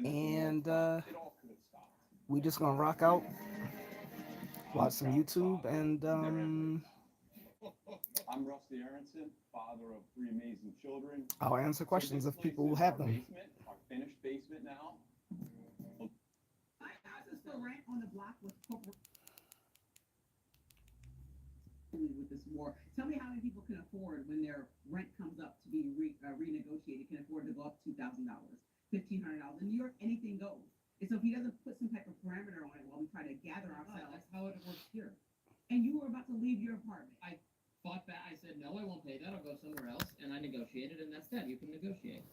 And we just gonna rock out, watch some YouTube, and I'll answer questions if people have them. My house is for rent on the block with corporate with this war. Tell me how many people can afford when their rent comes up to be renegotiated, can afford to go up $2,000, $1,500. In New York, anything goes. And so if he doesn't put some type of parameter on it while we try to gather ourselves, that's how it works here. and you were about to leave your apartment. I fought back. I said, no, I won't pay that. I'll go somewhere else. And I negotiated, and that's that. You can negotiate.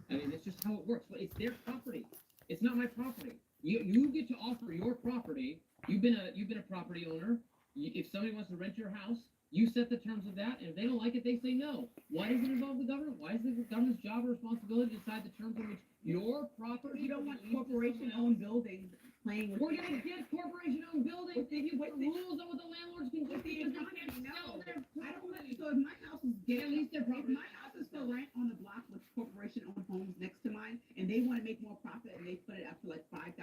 I mean, it's just how it works. But it's their property. It's not my property. You get to offer your property. You've been a property owner. If somebody wants to rent your house, you set the terms of that, and if they don't like it, they say no. Why does it involve the government? Why is it the government's job or responsibility to decide the terms on which your property? You don't want corporation-owned buildings playing with. We're gonna get corporation-owned buildings. They can put rules on what the landlords can do. Because they can't sell their property. So if my house is At least their property. if my house is for rent on the block with corporation-owned homes next to mine, and they want to make more profit and they put it up to like $5,000,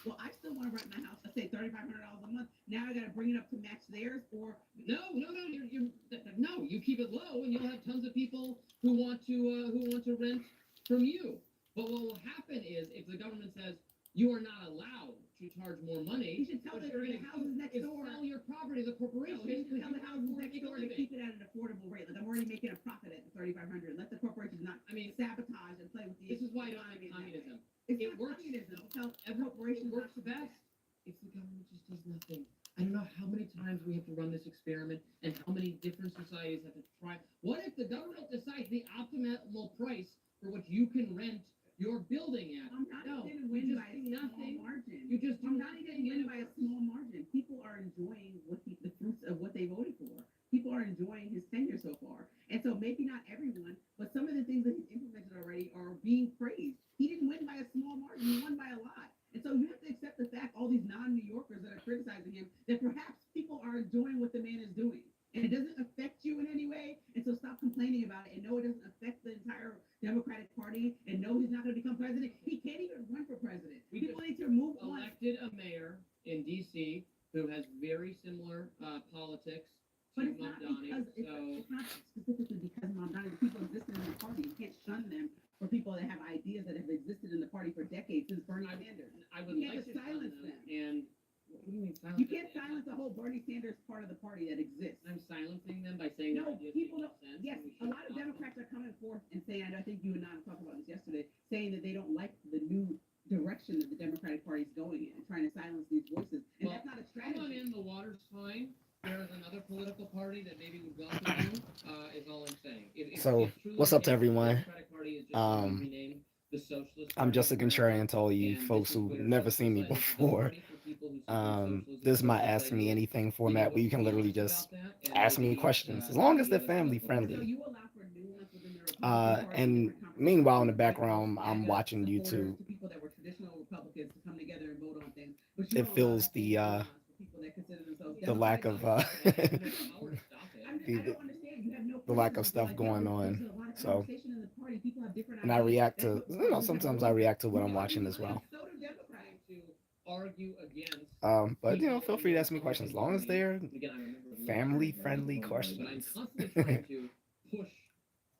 well, I still want to rent my house. Let's say $3,500 a month. Now I got to bring it up to match theirs, or No. No, you keep it low, and you'll have tons of people who want to rent from you. But what will happen is, if the government says you are not allowed to charge more money, you should tell the houses next door. Sell your property to the corporation. No, you should tell the houses next door to keep it at an affordable rate. Like, I'm already making a profit at the $3,500. Let the corporations not. sabotage and play with the. This is why I don't like communism. It works. Communism. Tell Every corporations works best if the government just does nothing. I don't know how many times we have to run this experiment and how many different societies have to try. What if the government decides the optimal price for what you can rent your building at? I'm not No, even you win just by do a nothing. small margin. You just do I'm not nothing. even win by a small margin. People are enjoying the fruits of what they voted for. People are enjoying his tenure so far. And so maybe not everyone, but some of the things that he's implemented already are being praised. He didn't win by a small margin. He won by a lot. And so you have to accept the fact, all these non-New Yorkers that are criticizing him, that perhaps people are enjoying what the man is doing. And it doesn't affect you in any way. And so stop complaining about it. And no, it doesn't affect the entire Democratic Party. And no, he's not going to become president. He can't even run for president. People need to move on. Elected a mayor in D.C. who has very similar politics But to it's not Mamdani. because it's not specifically because Mamdani. The people existed in the party. You can't shun them for people that have ideas that have existed in the party for decades since Bernie Sanders. I would You like can't to silence them. them. And what do you mean silence? You can't silence the whole Bernie Sanders part of the party that exists. I'm silencing them by saying No, their ideas people make don't. no sense. Yes, and we a should lot of stop them. Democrats are coming forth and saying, and I think you and I talked about this yesterday, saying that they don't like the new direction that the Democratic Party is going in and trying to silence these voices. And Well, that's not a Come on strategy. in, the water's fine. There's another political party that maybe would welcome you, is all I'm saying. So, truly what's up to the everyone? Democratic Party is just renamed the Socialist I'm Party just a of America, contrarian to all you and folks this is who've where never seen me this is the before. party for people who support socialism This is and my socialist Ask Me ideals. Anything You know format where you what's can literally nuanced just about that, and ask me maybe, questions, as long as they're the family other So friendly. you allow for nuance within the Republican Party. And different meanwhile, in the conversations, background, I'm MAGA watching supporters YouTube. to people that were traditional Republicans to come together and vote on things. But you It don't allow feels that same the nuance for people that consider themselves the lack Democrats. of I have no power to stop it. I the, don't understand. You have no the lack of criticism, stuff like, going there's on. a lot of So, conversation in the party. People have different and I ideas. react That's to, what parties have sometimes I always done. react to what You I'm watching as argue with well. it, so do Democrats. To argue against But people feel in free to your ask me questions, as long political as they're beliefs. Again, I remember a long family time ago, friendly but I'm questions. constantly trying to push,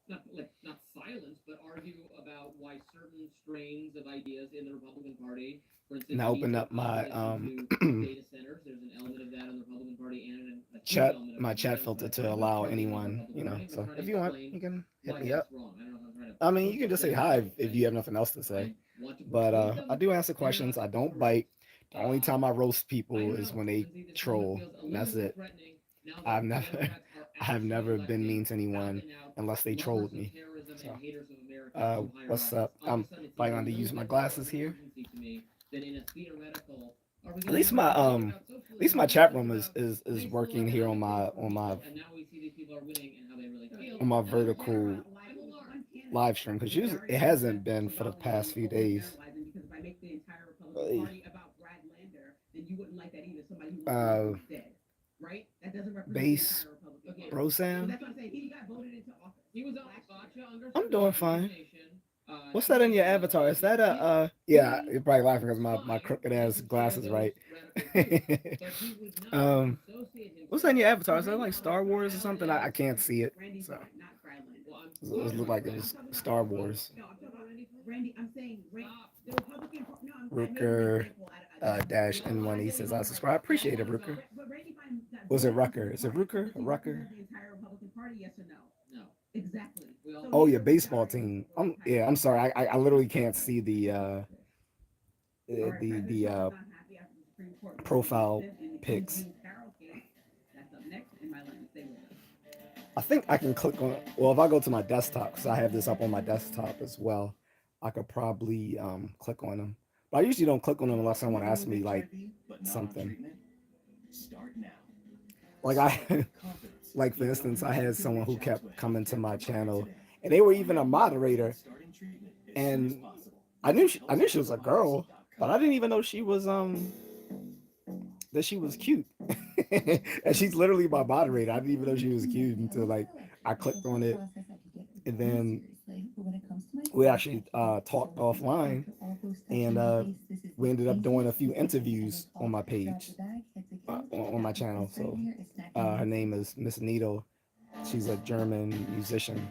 not silence, but argue about why certain strains of ideas in the Republican Party, for instance, Now open up my data centers. There's an element of that in the Republican Party and a huge chat element of my it in the chat filter Democratic to Party. allow Both parties in the anyone, Republican Party. We're So trying to if you want, explain you can hit why me that's up. wrong. I don't know if I'm trying to I mean, push you can just say something hi or if you have nothing else to say. I want to But persuade them, I do answer and questions. I don't correct. bite. The only time I roast I people don't is know, when they Lindsay. This troll. moment feels a And that's little more it. threatening now that I've the never Democrats are I have actually never been electing mean to out anyone and out unless they lovers trolled of me. terrorism So and haters of America to higher what's office. up? All of I'm a sudden, it seems probably a going to little use my bit more of glasses an here. emergency to me than in a theoretical. Are we At going to least have my a debate about at least socialism? my Or chat just room about is nice little working here on economic my things for people? And now we see these people are winning and how they really feel. on my And I'm vertical alarmed. I'm alarmed. live stream, because usually it hasn't been for the past few days. Because if I make the entire Republican Party about Brad Lander, then you wouldn't like that either. Somebody who was dead, right? That doesn't represent Base the entire Republican Party. Bro So Sam, that's what I'm saying. He got voted into office. He was on Bacha under I'm doing fine. nation. What's that in your avatar? Is that a yeah, you're probably laughing because my crooked ass glasses, right? um what's that in your avatar? Is that like Star Wars or something? I can't see it. Randy So Bot, not Bradley. it looked like it was Star Wars. No, I'm talking about Randy. I'm saying the Republican. No, I made an Rooker example out of dash N1. He says I subscribe. Appreciate it, Rooker. But Randy Biden got Was it voted Rucker? for Is it the Rooker? Republican Rucker? Party, the entire Republican Party, yes or no? No. Exactly. So Oh, neither your of us baseball are team. really Yeah, I'm sorry. I literally can't see the All right, President Trump is not happy after the Supreme Court ruled profile against him in the pics. Jean Carroll case. That's up next in my line. Stay with us. I think I can click on. Well, if I go to my desktop, because I have this up on my desktop as well, I could probably click on them. But I usually don't click on them unless someone asks me like something. Like like for instance, I had someone who kept coming to my channel, and they were even a moderator, and I knew she was a girl, but I didn't even know she was that she was cute. And she's literally my moderator. I didn't even know she was cute until like I clicked on it, and then we actually talked offline, and we ended up doing a few interviews on my page, on my channel. So her name is Miss Needle. She's a German musician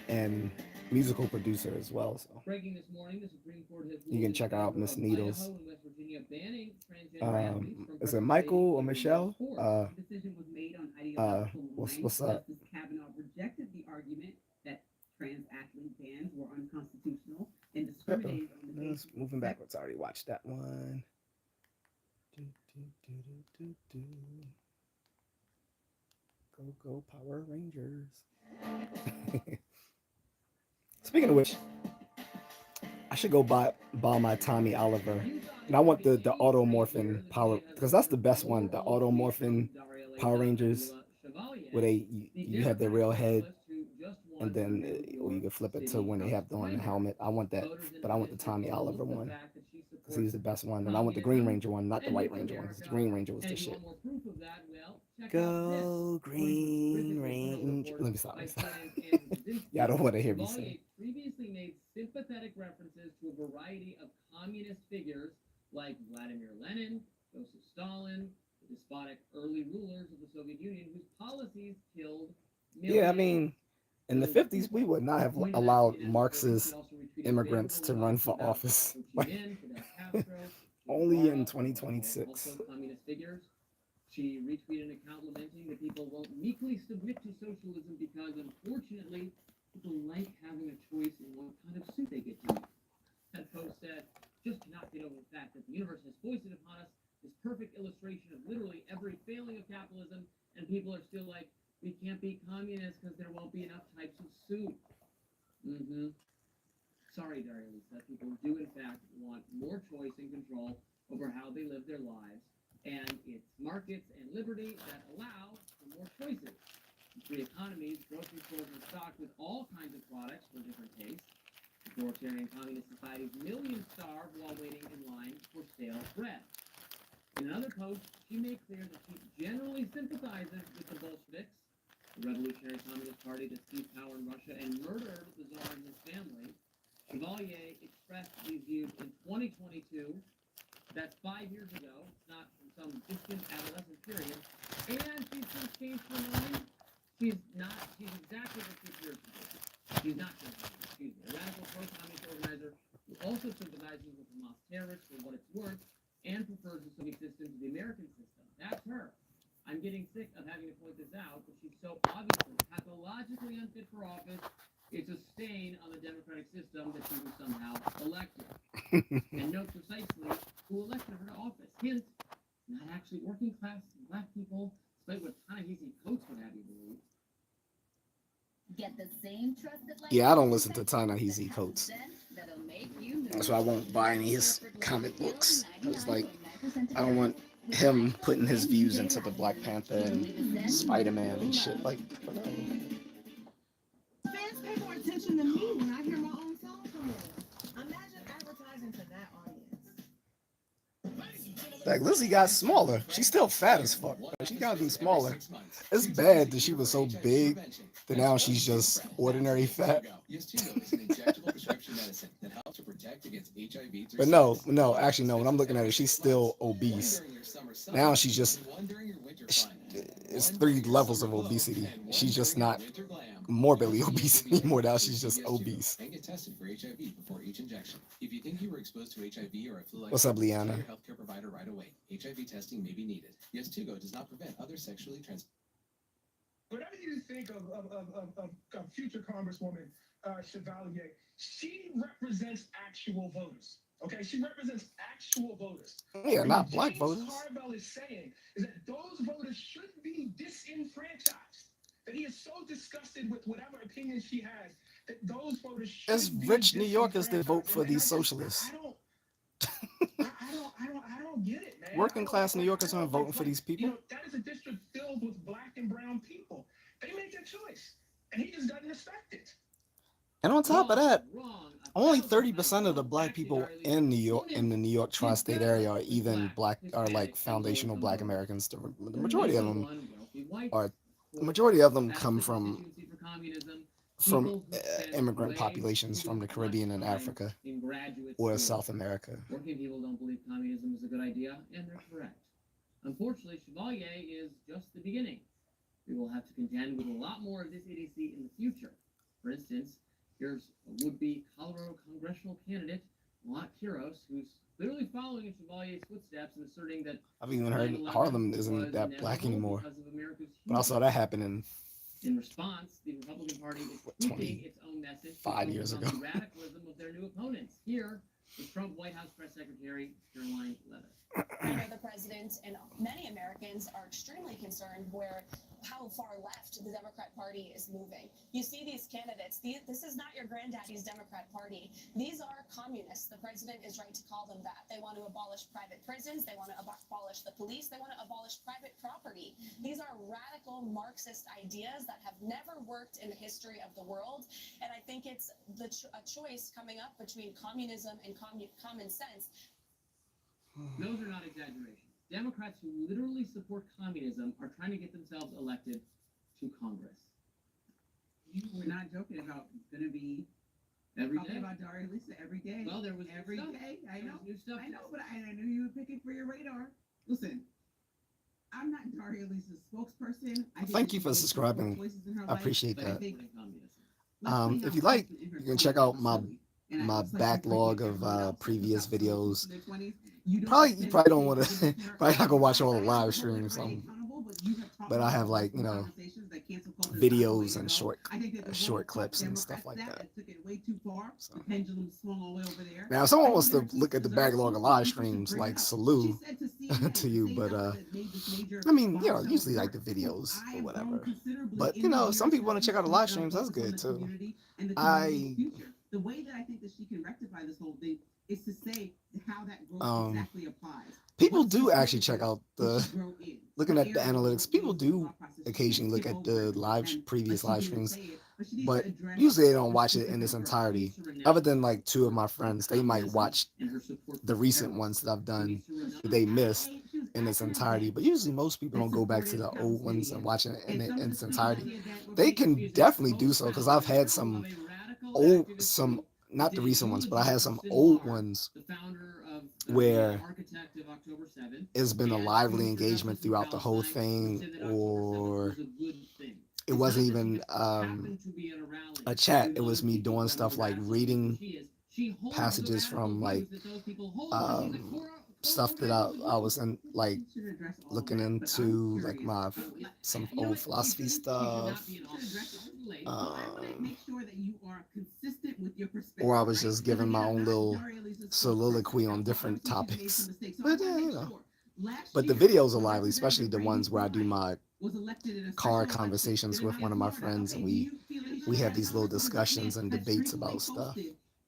and musical producer as well. So Breaking this morning, the Supreme Court has you can check out Miss Needles. Idaho and West Virginia banning transgender athletes from Is it Michael or Michelle? The decision was made on ideological what's lines. up? Justice Kavanaugh rejected the argument that trans athlete bans were unconstitutional and discriminated on the basis of Moving sex. backwards. I already watched that one. Go Power Rangers. Speaking of which, I should go buy my Tommy Oliver, and I want the automorphin power, because that's the best one. The automorphin Power Rangers, where you have their real head, and then you can flip it to when they have on the helmet. I want that, but I want the Tommy Oliver one because he's the best one, and I want the Green Ranger one, not the White Ranger one, because the Green Ranger was the shit. Go Green Ranger. Let me stop. Yeah, I don't want to hear me say. Previously made sympathetic references to a variety of communist figures like Vladimir Lenin, Joseph Stalin, the despotic early rulers of the Soviet Union whose policies killed millions. Yeah, I mean, in the 50s, we would not have allowed Marxist immigrants to run for office. Only in 2026. Communist figures. She retweeted an account lamenting that people won't meekly submit to socialism because, unfortunately, people like having a choice in what kind of suit they get to eat. That post said, just cannot get over the fact that the universe has foisted upon us this perfect illustration of literally every failing of capitalism, and people are still like, we can't be communists because there won't be enough types of suit. Sorry, Daria Lisa, people do in fact want more choice and control over how they live their lives, and it's markets and liberty that allow for more choices. In free economies, grocery stores are stocked with all kinds of products for different tastes. Authoritarian communist societies, millions starve while waiting in line for stale bread. In another post, she made clear that she generally sympathizes with the Bolsheviks, the Revolutionary Communist Party that seized power in Russia and murdered the Tsar and his family. Chevalier expressed these views in 2022. That's 5 years ago. It's not from some distant adolescent period. And she's since changed her mind. She's exactly what she appears to be. She's not a radical pro-communist organizer who also sympathizes with Hamas terrorists for what it's worth and prefers the Soviet system to the American system. That's her. I'm getting sick of having to point this out, but she's so obviously pathologically unfit for office. It's a stain on the democratic system that she was somehow elected. And note precisely who elected her to office. Hint, not actually working class black people, despite what Ta-Nehisi Coates would have you believe. Get the same trusted Yeah, I don't listen to Ta-Nehisi Coates. So I won't buy any of his comic books. It's like, I don't want him putting his views into the Black Panther and Spider-Man and shit. Like, whatever. Fans pay more attention to me when I hear my own song come on. Imagine advertising to that audience. Like, Lizzie got smaller. She's still fat as fuck, but she gotten smaller. It's bad that she was so big that now she's just ordinary fat. prescription medicine that helps to protect against HIV through But no, actually no. When I'm looking at her, she's still obese. Now she's just, it's 3 levels of obesity. She's just not morbidly obese anymore. Now she's just obese. And get tested for HIV before each injection. If you think you were exposed to HIV or a flu-like What's up, illness, Liana? tell your healthcare provider right away. HIV testing may be needed. Yes, Tugo does not prevent other sexually transmitted. Whatever you think of future Congresswoman Chevalier, she represents actual voters. Okay, she represents actual voters. Yeah, not black James voters. Carville is saying is that those voters should be disenfranchised. That he is so disgusted with whatever opinion she has that those voters should It's be rich New Yorkers that vote disenfranchised. for And these I just- socialists. I don't get it, man. Working class New Yorkers aren't voting for these people. You know, that is a district filled with black and brown people. They make their choice, and he just doesn't respect it. And on top of that, Wrong. only 30% of the black people in New York, in the New York tri-state area, are even black, are like foundational black Americans. The majority of them are, the majority of them come from immigrant populations from the Caribbean and Africa or South America. Working people don't believe communism is a good idea, and they're correct. Unfortunately, Chevalier is just the beginning. We will have to contend with a lot more of this idiocy in the future. For instance, here's a would-be Colorado congressional candidate, Lot Quiros, who's literally following in Chevalier's footsteps and asserting that I've even heard Harlem isn't that black anymore. But I saw that happen in response, the Republican Party is tweaking its own message 5 years ago. the radicalism of their new opponents. Here is Trump White House Press Secretary Caroline Leavitt. You know, the president and many Americans are extremely concerned how far left the Democrat Party is moving. You see these candidates, this is not your granddaddy's Democrat Party. These are communists. The president is right to call them that. They want to abolish private prisons. They want to abolish the police. They want to abolish private property. These are radical Marxist ideas that have never worked in the history of the world. And I think it's a choice coming up between communism and common sense. Those are not exaggerations. Democrats who literally support communism are trying to get themselves elected to Congress. We're not joking about going to be Every talking day. about Daria Lisa every day. Well, there was every new stuff. day. I There know. was new stuff. I know, but I knew you would pick it for your radar. Listen, I'm not Daria Lisa's spokesperson. I think Thank that you she for made some subscribing. poor choices in her I life, appreciate but I that. think Communism. If you like, you can check out my backlog of previous videos. You probably don't want to, probably not gonna watch all the live streams. But I have, like, you know, videos and short clips and stuff like that. So. Now, if someone wants to look at the backlog of live streams, like, salute to you. But I mean, you know, usually like the videos or whatever. But you know, some people want to check out the live streams. That's good too. The way that I think that she can rectify this whole thing is to say how that growth exactly applies. People do actually check out looking at the analytics. People do occasionally look at the previous live streams, but usually they don't watch it in its entirety. Other than like 2 of my friends, they might watch the recent ones that I've done that they missed in its entirety. But usually most people don't go back to the old ones and watch it in its entirety. They can definitely do so, because I've had some not the recent ones, but I had some old ones where it's been a lively engagement throughout the whole thing, or it wasn't even a chat. It was me doing stuff like reading passages from like stuff that I was in, like looking into, like some old philosophy stuff, or I was just giving my own little soliloquy on different topics. But yeah, you know. But the videos are lively, especially the ones where I do my car conversations with one of my friends, and we have these little discussions and debates about stuff.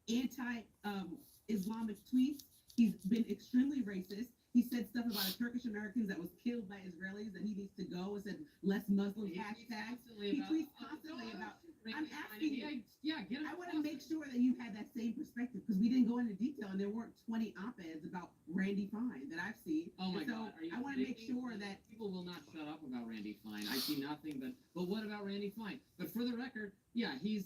Anti-Islamic tweets. He's been extremely racist. He said stuff about a Turkish Americans that was killed by Israelis that he needs to go, and said less Muslim hashtags. He tweets constantly about. I'm asking you. Get I want to make sure that you had that same perspective, because we didn't go into detail and there weren't 20 op-eds about Randy Fine that I've seen. Oh my And so God! Are you I want to make kidding me? sure that People will not shut up about Randy Fine. I see nothing but what about Randy Fine? But for the record, yeah, he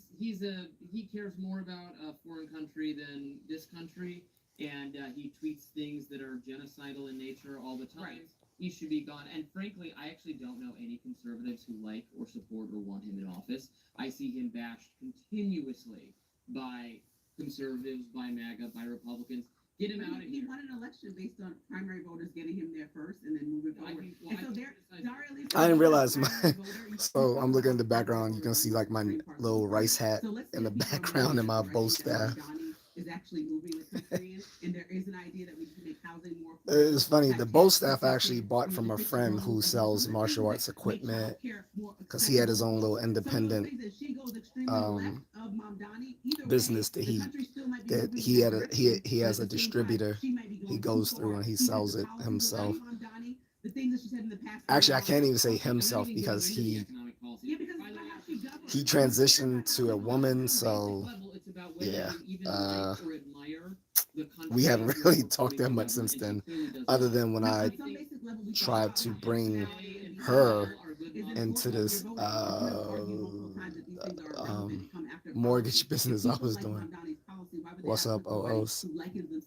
cares more about a foreign country than this country, and he tweets things that are genocidal in nature all the time. Right. He should be gone. And frankly, I actually don't know any conservatives who like or support or want him in office. I see him bashed continuously by conservatives, by MAGA, by Republicans. Get him out of he here. won an election based on primary voters getting him there first and then moving forward. And so there, Daria Lee I didn't realize my. So I'm looking in the background. You can see like my little rice hat in the background in my bow staff. Is actually moving the country in, and there is an idea that we can make housing more. It's funny. The bow staff I actually bought from a friend who sells martial arts equipment, because he had his own little independent business that he has a distributor he goes through and he sells it himself. Actually, I can't even say himself because he transitioned to a woman, so yeah. We haven't really talked that much since then, other than when I tried to bring her into this mortgage business I was doing. What's up, OOs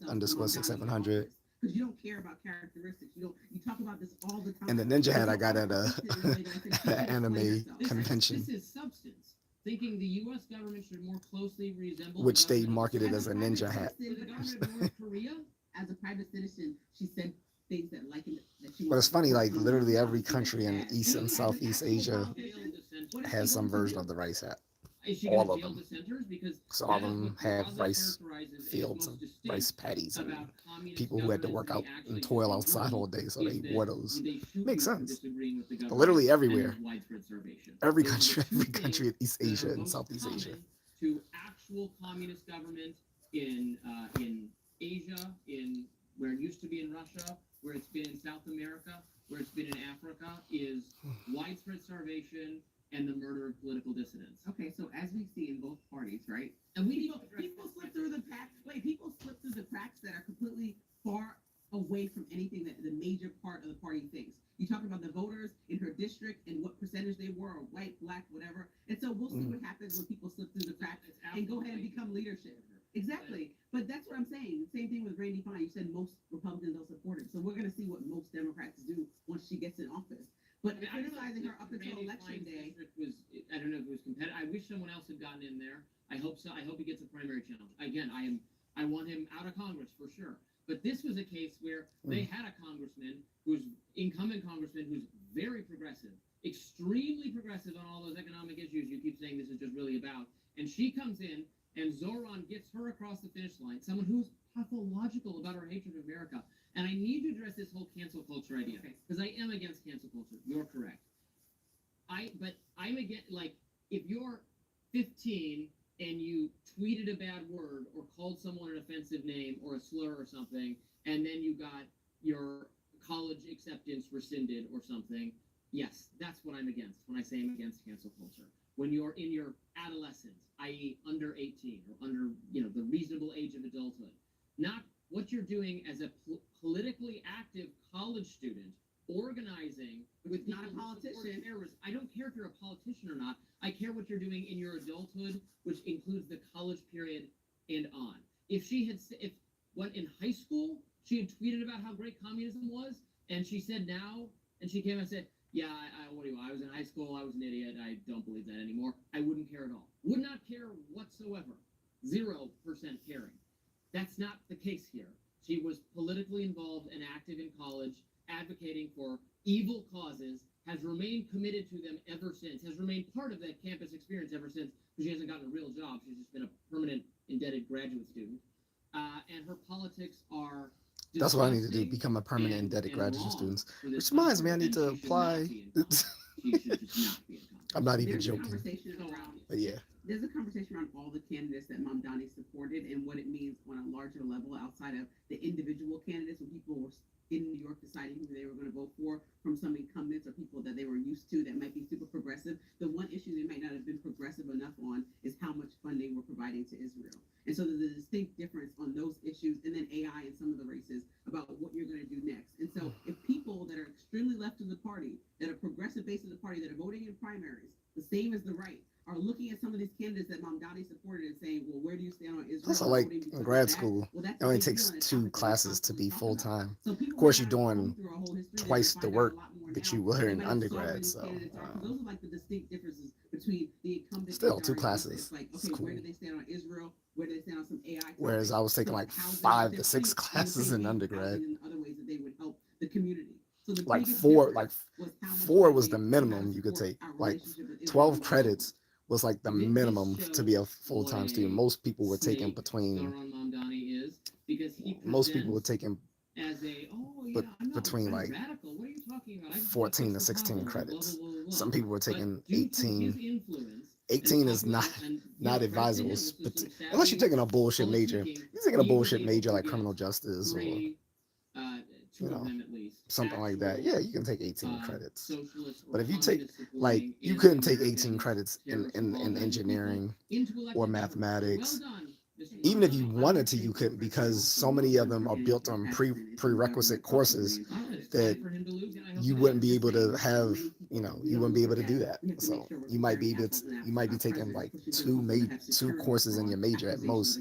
_6700. Because you don't care about characteristics. You talk about this all the time. And the ninja hat I got at a anime convention, This is substance. Thinking the U.S. government should more closely resemble which they marketed as a ninja hat. the government of North Korea. As a private citizen, she said things that she. But it's funny, like literally every country in East and Southeast Asia has some version of the rice hat. All of them. Some of them have rice fields and rice paddies and people who had to work out and toil outside all day, so they wore those. Makes sense. But literally everywhere. Every country in East Asia and Southeast Asia. To actual communist government in Asia, in where it used to be in Russia, where it's been in South America, where it's been in Africa, is widespread starvation and the murder of political dissidents. Okay, so as we see in both parties, right? And people slip through the cracks. People slip through the cracks that are completely far away from anything that the major part of the party thinks. You talk about the voters in her district and what percentage they were, or white, black, whatever. And so we'll see what happens when people slip through the cracks and go ahead and become leadership. Exactly. But that's what I'm saying. Same thing with Randy Fine. You said most Republicans don't support him. So we're going to see what most Democrats do once she gets in office. But criticizing her up until election day. I don't know if it was competitive. I wish someone else had gotten in there. I hope so. I hope he gets a primary challenge. Again, I want him out of Congress for sure. But this was a case where they had a congressman incumbent congressman who's very progressive, extremely progressive on all those economic issues you keep saying this is just really about. And she comes in and Zoran gets her across the finish line, someone who's pathological about her hatred of America. And I need to address this whole cancel culture idea, because I am against cancel culture. You're correct. But I'm against, like, if you're 15 and you tweeted a bad word or called someone an offensive name or a slur or something, and then you got your college acceptance rescinded or something, yes, that's what I'm against when I say I'm against cancel culture. When you're in your adolescence, i.e. under 18 or under, the reasonable age of adulthood, not what you're doing as a politically active college student, organizing with not a politician. I don't care if you're a politician or not. I care what you're doing in your adulthood, which includes the college period and on. If in high school, she had tweeted about how great communism was, and she said now, and she came and said, yeah, I was in high school, I was an idiot, I don't believe that anymore. I wouldn't care at all. Would not care whatsoever. 0% caring. That's not the case here. She was politically involved and active in college, advocating for evil causes, has remained committed to them ever since, has remained part of that campus experience ever since, because she hasn't gotten a real job. She's just been a permanent indebted graduate student. And her politics are... That's what I need to do, become a permanent indebted graduate student. Which reminds me, I need to apply. I'm not even joking. But yeah. there's a conversation around all the candidates that Mamdani supported and what it means on a larger level outside of the individual candidates when people were in New York deciding who they were going to vote for from some incumbents or people that they were used to that might be super progressive. The one issue they might not have been progressive enough on is how much funding we're providing to Israel. And so there's a distinct difference on those issues and then AI and some of the races about what you're going to do next. And so if people that are extremely left of the party, that are progressive base of the party, that are voting in primaries, the same as the right, are looking at some of these candidates that Mamdani supported and saying, well, where do you stand on Israel? Plus, I like in grad school, it only takes 2 classes to be full time. Of course, you're doing twice the work that you were in undergrad. So those are like the distinct differences between the incumbent. Still 2 classes. Like, it's okay, cool. where do they stand on Israel? Where do they stand on some AI? Whereas I was taking like 5 to 6 classes in undergrad. And other ways that they would help the community. So the like 4 was the minimum you could take. Like 12 credits was like the minimum to be a full-time student. Most people were taking between like 14 to 16 credits. Some people were taking 18. 18 is not advisable, unless you're taking a bullshit major. You're taking a bullshit major like criminal justice or something like that. Yeah, you can take 18 credits. But if you take, like, you couldn't take 18 credits in engineering or mathematics. Even if you wanted to, you couldn't, because so many of them are built on prerequisite courses that you wouldn't be able to have, you wouldn't be able to do that. So you might be taking like 2 courses in your major at most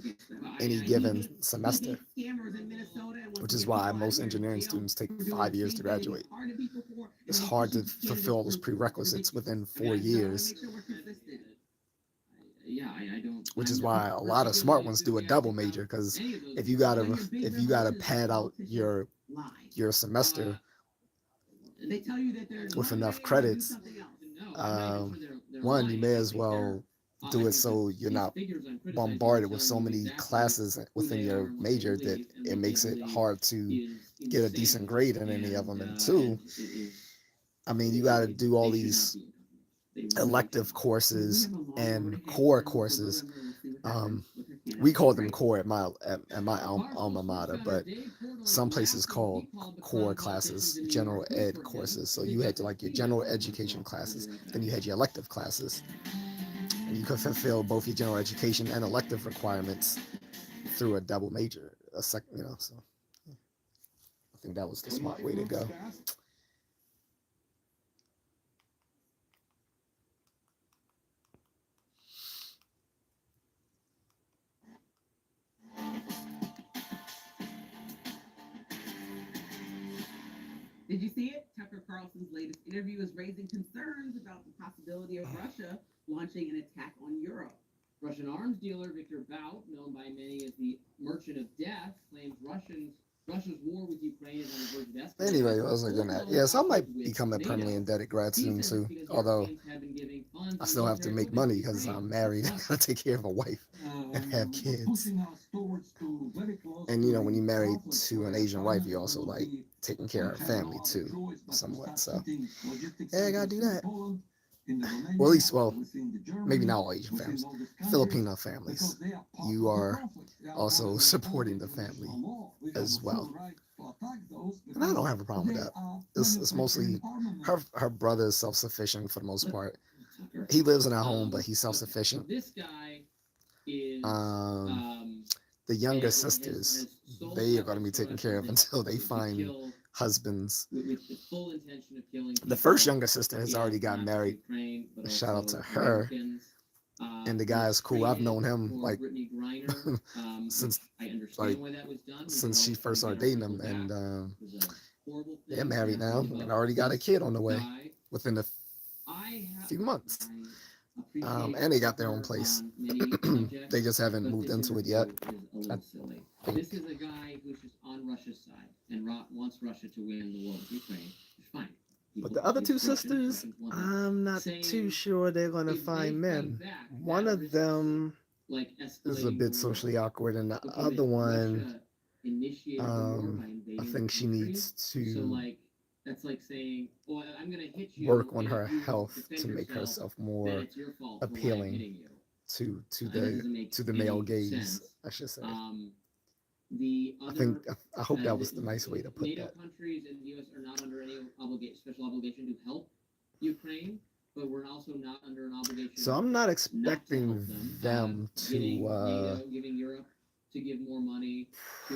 any given semester, which is why most engineering students take 5 years to graduate. It's hard to fulfill those prerequisites within 4 years. Which is why a lot of smart ones do a double major, because if you gotta pad out your semester with enough credits, one, you may as well do it so you're not bombarded with so many classes within your major that it makes it hard to get a decent grade in any of them. And 2, I mean, you got to do all these elective courses and core courses. We call them core at my alma mater, but some places call core classes general ed courses. So you had to like your general education classes, then you had your elective classes, and you could fulfill both your general education and elective requirements through a double major, So I think that was the smart way to go. Did you see it? Tucker Carlson's latest interview is raising concerns about the possibility of Russia launching an attack on Europe. Russian arms dealer Victor Bout, known by many as the Merchant of Death, claims Russia's war with Ukraine is on the verge of escalating. Anyway, what was I gonna? Yes, I might become a permanently indebted grad student too. Although I still have to make money because I'm married. I gotta take care of a wife and have kids. And when you marry to an Asian wife, you also like taking care of family too, somewhat. So yeah, I gotta do that. Well, at least, maybe not all Asian families, Filipino families. You are also supporting the family as well. And I don't have a problem with that. It's mostly her brother is self-sufficient for the most part. He lives in our home, but he's self-sufficient. This guy is the younger sisters, they are going to be taken care of until they find husbands. The first younger sister has already got married. Shout out to her. And the guy is cool. I've known him like since she first started dating him, and they're married now and already got a kid on the way within a few months. And they got their own place. They just haven't moved into it yet. This is a guy who's just on Russia's side and wants Russia to win the war with Ukraine. It's fine. But the other 2 sisters, I'm not too sure they're going to find men. One of them is a bit socially awkward, and the other one, I think she needs to that's like saying, "Oh, I'm going to hit you." work on her health to make herself more appealing to That doesn't make the male any gaze, sense. I should say. The I other, think I hope that was the nice way to put NATO that. countries and the U.S. are not under any special obligation to help Ukraine, but we're also not under an obligation. So I'm not not to expecting help them giving to NATO, giving Europe to give more money to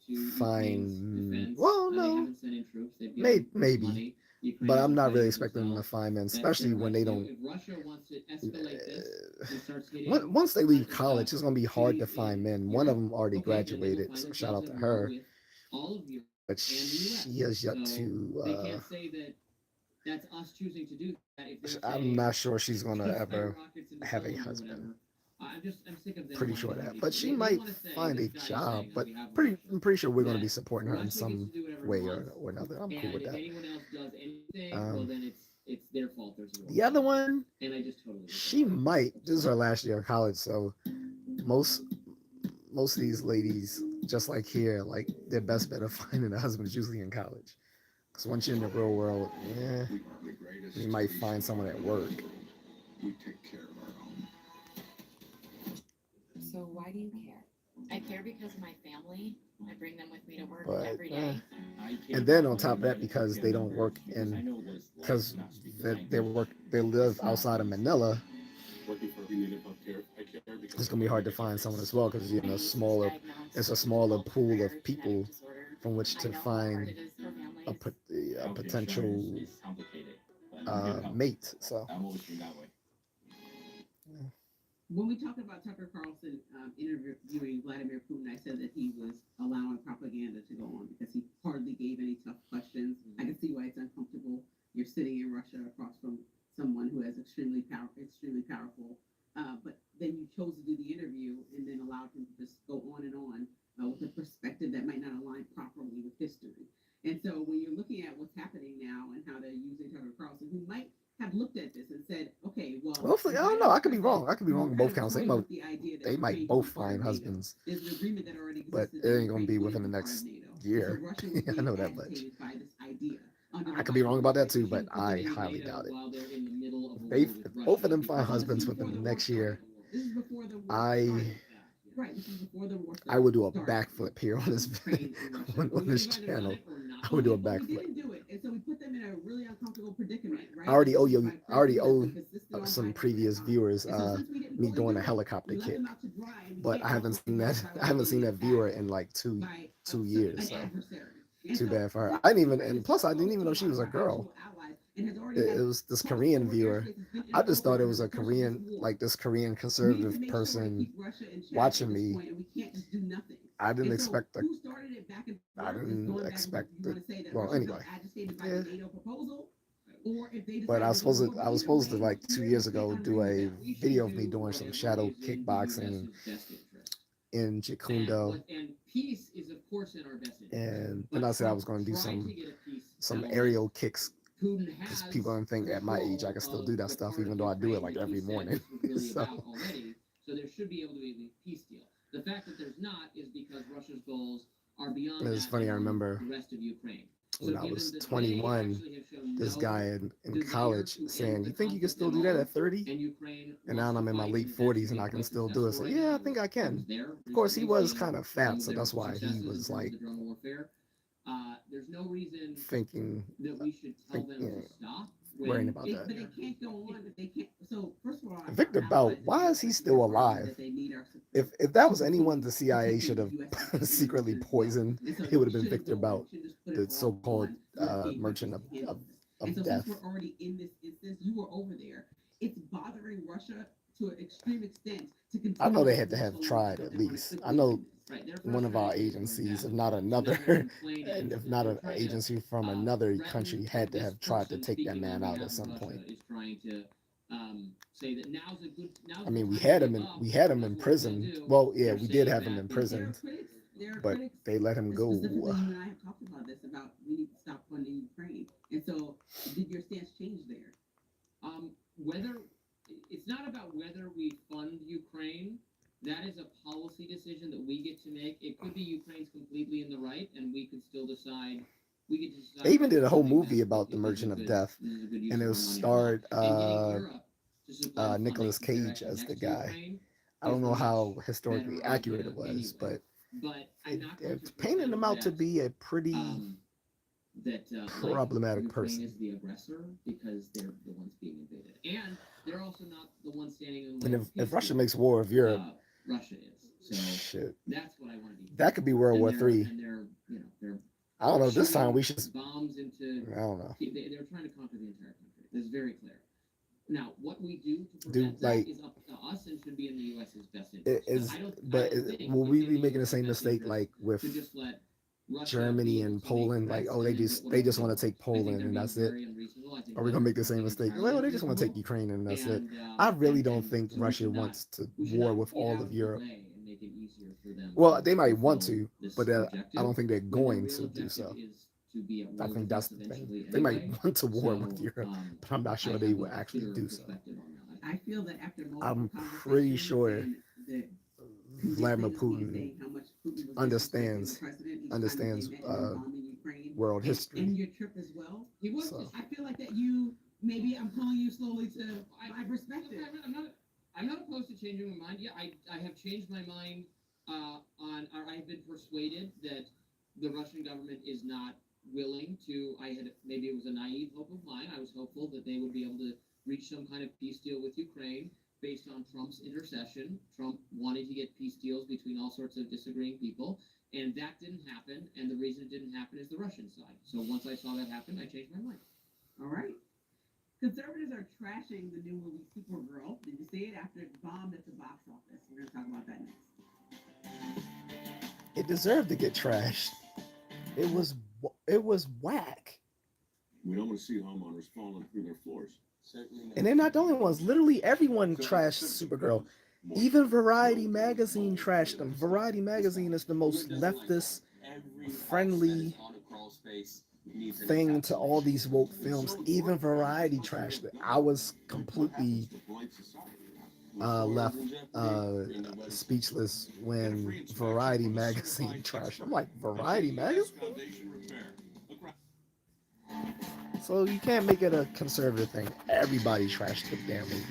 Ukraine's find. defense. Well, They no, haven't sent in troops. They've given maybe, money. but I'm not really Ukraine expecting them to themselves. find men, That's especially their when right they to do. don't. If Russia wants to escalate this and starts hitting Once they leave countries, college, it's gonna be hard to to find men. One of Europe, them already okay, then they will graduated, find so shout out themselves to at war her. with all of Europe But and the US. she has yet So to. they can't say that that's us choosing to do that. If they're I'm saying, not sure she's gonna "Let's fire ever rockets into have a Poland or husband. whatever." I'm sick of them Pretty wanting sure to have that, these but things. she They might want to say, find a this guy is job. saying on But behalf of I'm Russia pretty sure we're gonna that be supporting her in Russia gets some to do whatever it way wants, or another. I'm cool and with if that. anyone else does anything, well then it's their fault. There's a war. The other one, And I just totally she might. This is her last year of college, so most of these ladies, just like here, like their best bet of finding a husband is usually in college. Because once you're in the real world, yeah, you might find someone at work. We take care of our own. So why do you care? I care because of my family. I bring them with me to work But, every day. and then on top of that, because they don't work in, because they live outside of Manila, it's gonna be hard to find someone as well, because it's a smaller pool of people from which to find a potential mate. So. When we talked about Tucker Carlson interviewing Vladimir Putin, I said that he was allowing propaganda to go on because he hardly gave any tough questions. I can see why it's uncomfortable. You're sitting in Russia across from someone who is extremely powerful. But then you chose to do the interview and then allowed him to just go on with a perspective that might not align properly with history. And so when you're looking at what's happening now and how they're using Tucker Carlson, who might have looked at this and said, okay, well, Hopefully, I don't know. I could be wrong. I could be wrong on both counts. They might both find husbands, but it ain't gonna be within the next year. I know that much. I could be wrong about that too, but I highly doubt it. If both of them find husbands within the next year, I would do a backflip here on this on this channel. I would do a backflip. I already owe some previous viewers me doing a helicopter kick, but I haven't seen that. I haven't seen that viewer in like two years. So too bad for her. I didn't even, and plus I didn't even know she was a girl. It was this Korean viewer. I just thought it was a Korean, like this Korean conservative person watching me. I didn't expect the. Well, anyway. Yeah. But I was supposed to like 2 years ago do a video of me doing some shadow kickboxing in Jacundo. And peace is of course in our best interest. And then I said I was going to do some aerial kicks, because people don't think at my age I can still do that stuff, even though I do it like every morning. So there should be able to be a peace deal. The fact that there's not is because Russia's goals are beyond it's funny. I remember the rest of Ukraine. When I was 21, this guy in college saying, "You think you can still do that at 30?" And now I'm in my late 40s and I can still do it. So yeah, I think I can. Of course, he was kind of fat, so that's why he was like there's no reason thinking that we should tell them to stop. Worrying about that. But they can't go on if they can't. So first of all, Victor Bout, why is he still alive? If that was anyone the CIA should have secretly poisoned, it would have been Victor Bout, the so-called merchant of death. Since we're already in this instance, you were over there. It's bothering Russia to an extreme extent. I know they had to have tried at least. I know one of our agencies, if not another, and if not an agency from another country, had to have tried to take that man out at some point. I mean, we had him in prison. Well, yeah, we did have him in prison, but they let him go. Specifically, you and I have talked about this, about we need to stop funding Ukraine. And so, did your stance change there? It's not about whether we fund Ukraine. That is a policy decision that we get to make. It could be Ukraine's completely in the right, and we could still decide. They even did a whole movie about the Merchant of Death, and it was starred Nicolas Cage as the guy. I don't know how historically accurate it was, but they're painting him out to be a pretty problematic person. Ukraine is the aggressor because they're the ones being invaded, and they're also not the ones standing in the And way of if peace Russia deals. makes war with Europe, Russia is. So shit, that's what I want to be. that could be World War III. And they're I don't know. This time we should. bombs into. I don't know. They're trying to conquer the entire country. This is very clear. Now, what we do to Do prevent like that is up to us and should be in the U.S.'s best interest. will we be making the same mistake like with to just let Germany and Poland? Like, oh, they just want to take Poland and that's it. Are we gonna make the same mistake? Well, they just want to take Ukraine and that's it. I really don't think Russia wants to war with all of Europe. Well, they might want to, but I don't think they're going to do so. I think that's the thing. They might want to war with Europe, but I'm not sure they will actually do so. I feel that after I'm pretty sure Vladimir Putin understands world history. And your trip as well. He was. So. I feel like that you maybe I'm pulling you slowly to. I respect it. I'm not opposed to changing my mind. Yeah, I have changed my mind or I've been persuaded that the Russian government is not willing to. Maybe it was a naive hope of mine. I was hopeful that they would be able to reach some kind of peace deal with Ukraine based on Trump's intercession. Trump wanted to get peace deals between all sorts of disagreeing people, and that didn't happen. And the reason it didn't happen is the Russian side. So once I saw that happen, I changed my mind. All right. Conservatives are trashing the new movie Supergirl. Did you see it? After it bombed at the box office. We're going to talk about that next. It deserved to get trashed. It was whack. We don't want to see homeowners falling through their floors. And they're not the only ones. Literally everyone trashed Supergirl. Even Variety Magazine trashed them. Variety Magazine is the most leftist friendly thing to all these woke films. Even Variety trashed it. I was completely left speechless when Variety Magazine trashed. I'm like, Variety Magazine? So you can't make it a conservative thing. Everybody trashed the damn movie.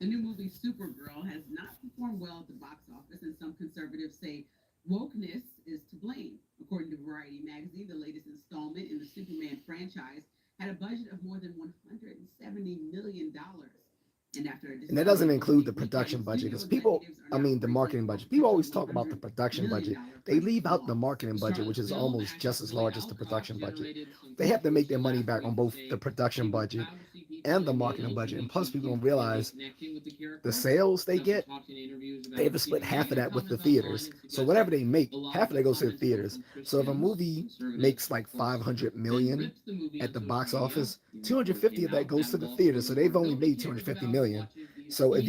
The new movie Supergirl has not performed well at the box office, and some conservatives say wokeness is to blame. According to Variety Magazine, the latest installment in the Superman franchise had a budget of more than $170 million. And that doesn't include the production budget, because the marketing budget. People always talk about the production budget. They leave out the marketing budget, which is almost just as large as the production budget. They have to make their money back on both the production budget and the marketing budget. And plus, people don't realize the sales they get, they have to split half of that with the theaters. So whatever they make, half of that goes to the theaters. So if a movie makes like 500 million at the box office, 250 of that goes to the theaters. So they've only made 250 million. So if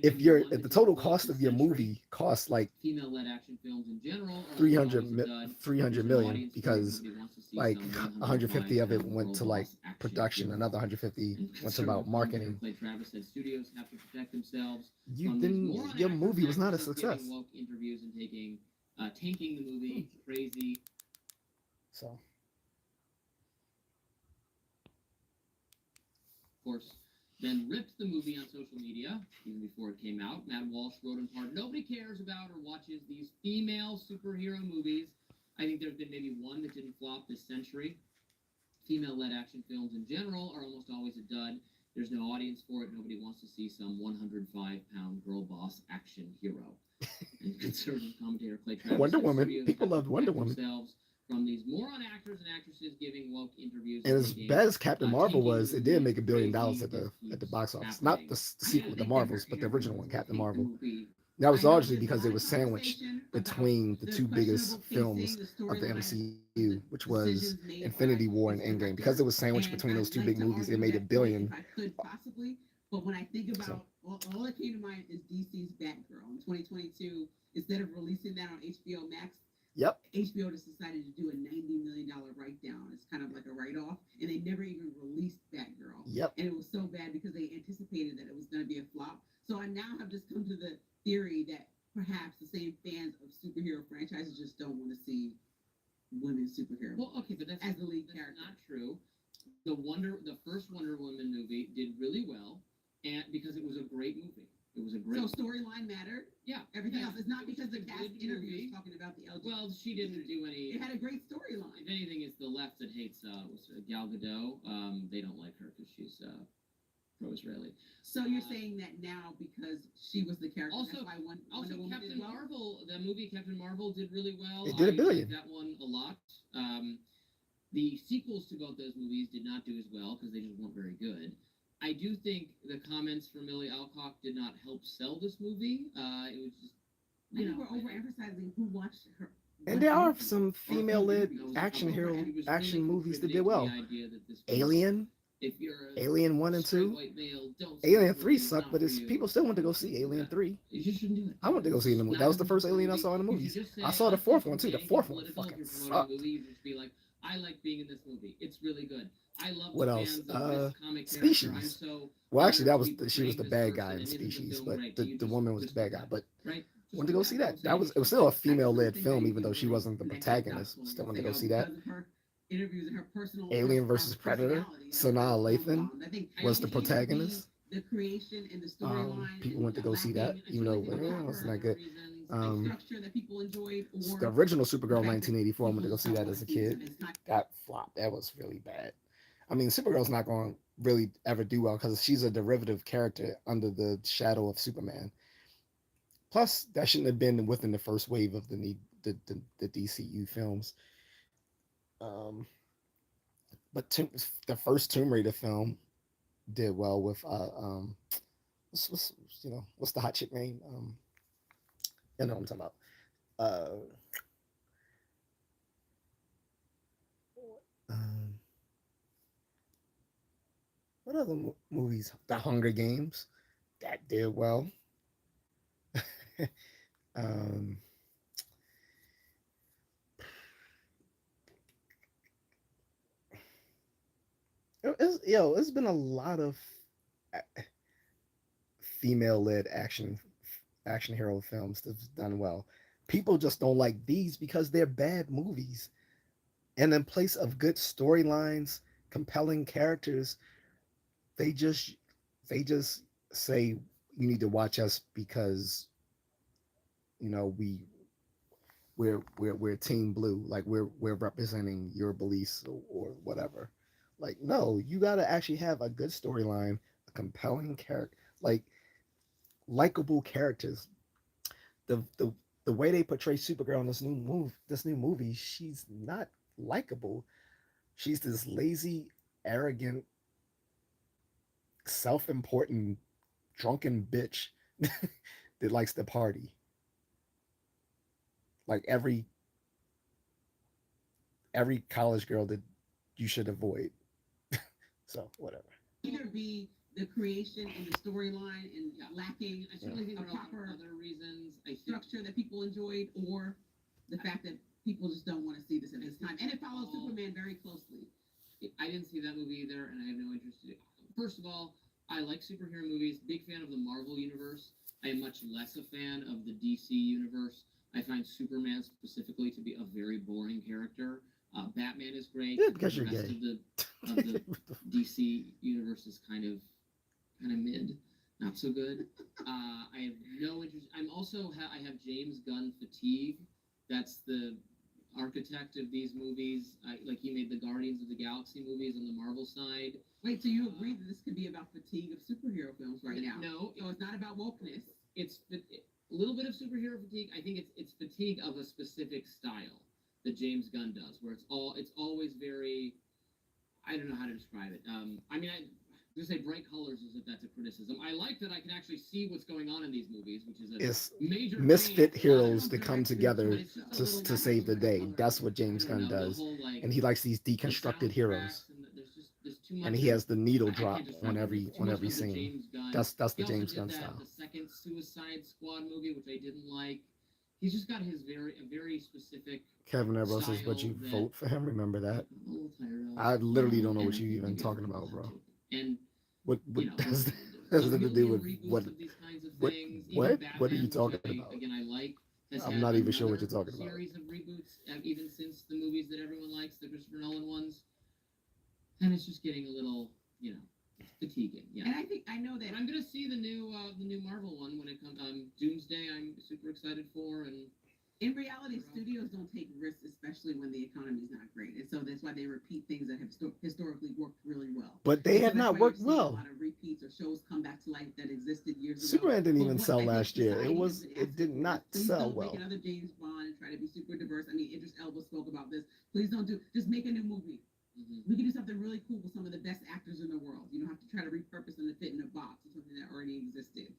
if the total cost of your movie costs like 300 million, because like 150 of it went to like production, another 150 went to about marketing, your movie was not a success. Tanking the movie, crazy. So, of course, then ripped the movie on social media even before it came out. Matt Walsh wrote in part, "Nobody cares about or watches these female superhero movies. I think there's been maybe one that didn't flop this century. Female-led action films in general are almost always a dud. There's no audience for it. Nobody wants to see some 105-pound girl boss action hero." And conservative commentator Clay Travis, Wonder Woman. People loved Wonder Woman. From these moron actors and actresses giving woke interviews. And as bad as Captain Marvel was, it did make $1 billion at the box office. Not the sequel to Marvels, but the original one, Captain Marvel. That was largely because it was sandwiched between the two biggest films of the MCU, which was Infinity War and Endgame. Because it was sandwiched between those two big movies, it made $1 billion. I could possibly, but when I think about all that came to mind is DC's Batgirl in 2022. Instead of releasing that on HBO Max, HBO just decided to do a $90 million write-down. It's kind of like a write-off, and they never even released Batgirl. And it was so bad because they anticipated that it was going to be a flop. So I now have just come to the theory that perhaps the same fans of superhero franchises just don't want to see women superheroes. Well, okay, but that's as the lead character. Not true. the first Wonder Woman movie did really well, and because it was a great movie. It was a great. So storyline mattered. Yeah. Everything else is not It was because the a cast good interviews movie. talking about the LGBT. Well, she didn't do any. It had a great storyline. If anything, it's the left that hates Gal Gadot. They don't like her because she's pro-Israeli. So you're saying that now because she was the character, Also, that's why Wonder Woman Captain did well? Marvel, the movie Captain Marvel did really well. It did $1 billion. Liked that one a lot. The sequels to both those movies did not do as well because they just weren't very good. I do think the comments from Millie Alcock did not help sell this movie. It was just, I think we're overemphasizing who watched her. And there are some female-led action movies that did well. Alien, if you're Alien 1 and 2. white male, don't see Alien this 3 movie, it's sucked, not but for it's, you. people still went to go see Alien 3. You just shouldn't do it. I went to go see it in the movie. That was the first Alien I saw in the movies. I saw the fourth one too. The fourth one fucking sucked. You just be like, I like being in this movie. It's really good. I love What the else? fans of this comic Species. character. I'm so Well, actually, that was honored to be she was the portraying bad this guy in person, and isn't Species, film but right? Do you the just woman was the bad guy. respect But that, right? Just went to go see that. That was, it was still a female-led film, even though she wasn't the protagonist. Still went to go see that. Interviews and her personal Alien versus Predator. Sanaa Lathan was the protagonist. The creation and the storyline. People went to go see that, even though it's not good. Structure that people enjoyed, or The original Supergirl 1984. I went to go see that as a kid. That flopped. That was really bad. I mean, Supergirl's not going to really ever do well because she's a derivative character under the shadow of Superman. Plus, that shouldn't have been within the first wave of the DCU films. But the first Tomb Raider film did well with what's the hot chick name? You know what I'm talking about. What other movies? The Hunger Games, that did well. It's been a lot of female-led action hero films that's done well. People just don't like these because they're bad movies. And in place of good storylines, compelling characters, they just say you need to watch us because we're Team Blue, like we're representing your beliefs or whatever. Like, no, you gotta actually have a good storyline, a compelling character, like likable characters. The way they portray Supergirl in this new movie, she's not likable. She's this lazy, arrogant, self-important, drunken bitch that likes to party. Like every college girl that you should avoid. So whatever. Either be the creation and the storyline and lacking I certainly think a there are proper other reasons. I think structure that people enjoyed, or the fact that people just don't want to see this at this time. And it follows Superman very closely. I didn't see that movie either, and I have no interest in it. First of all, I like superhero movies. Big fan of the Marvel universe. I am much less a fan of the DC universe. I find Superman specifically to be a very boring character. Batman is great. Yeah, because the you're rest gay. of the DC universe is kind of mid, not so good. I have no interest. I have James Gunn fatigue. That's the architect of these movies. Like he made the Guardians of the Galaxy movies on the Marvel side. Wait, so you agree that this could be about fatigue of superhero films right now? No, So it's not about wokeness. it's a little bit of superhero fatigue. I think it's fatigue of a specific style that James Gunn does, where it's always very. I don't know how to describe it. I mean, to say bright colors as if that's a criticism. I like that I can actually see what's going on in these movies, which is a It's major misfit change. heroes that come together But it's just a little to save the day. color. That's what James I don't Gunn know, the does. whole, like, And he likes these the deconstructed soundtracks heroes. and there's too much And he has the needle I can't drop describe on it. every There's too much of the scene. James Gunn. That's the He also James did Gunn that, style. The second Suicide Squad movie, which I didn't like. He's just got his very specific. Kevin Edwards says, "Would you style that- vote for him?" Remember that? I'm a little tired of. I literally don't know And what you even maybe talking I'm about, bro. too. And What you know, has the nothing to do million with reboots what? of these kinds of what- things. what? Even What are you Batman, which talking about? Again, I like. Has I'm had not even sure what another you're talking about. Series of reboots, even since the movies that everyone likes, the Christopher Nolan ones. And it's just getting a little, it's fatiguing. Yeah. And I know that But I'm gonna see the new Marvel one when it comes. Doomsday. I'm super excited for, and in reality, studios don't take risks, especially when the economy is not great, and so that's why they repeat things that have historically worked really well. But they And so have that's not why worked you're seeing well. A lot of repeats or shows come back to life that existed years ago. Superman didn't But even what sell I think last year. society has been It did asking for not is, please sell don't well. make another James Bond and try to be super diverse. I mean, Idris Elba spoke about this. Please don't just make a new movie. We can do something really cool with some of the best actors in the world. You don't have to try to repurpose them to fit in a box or something that already existed.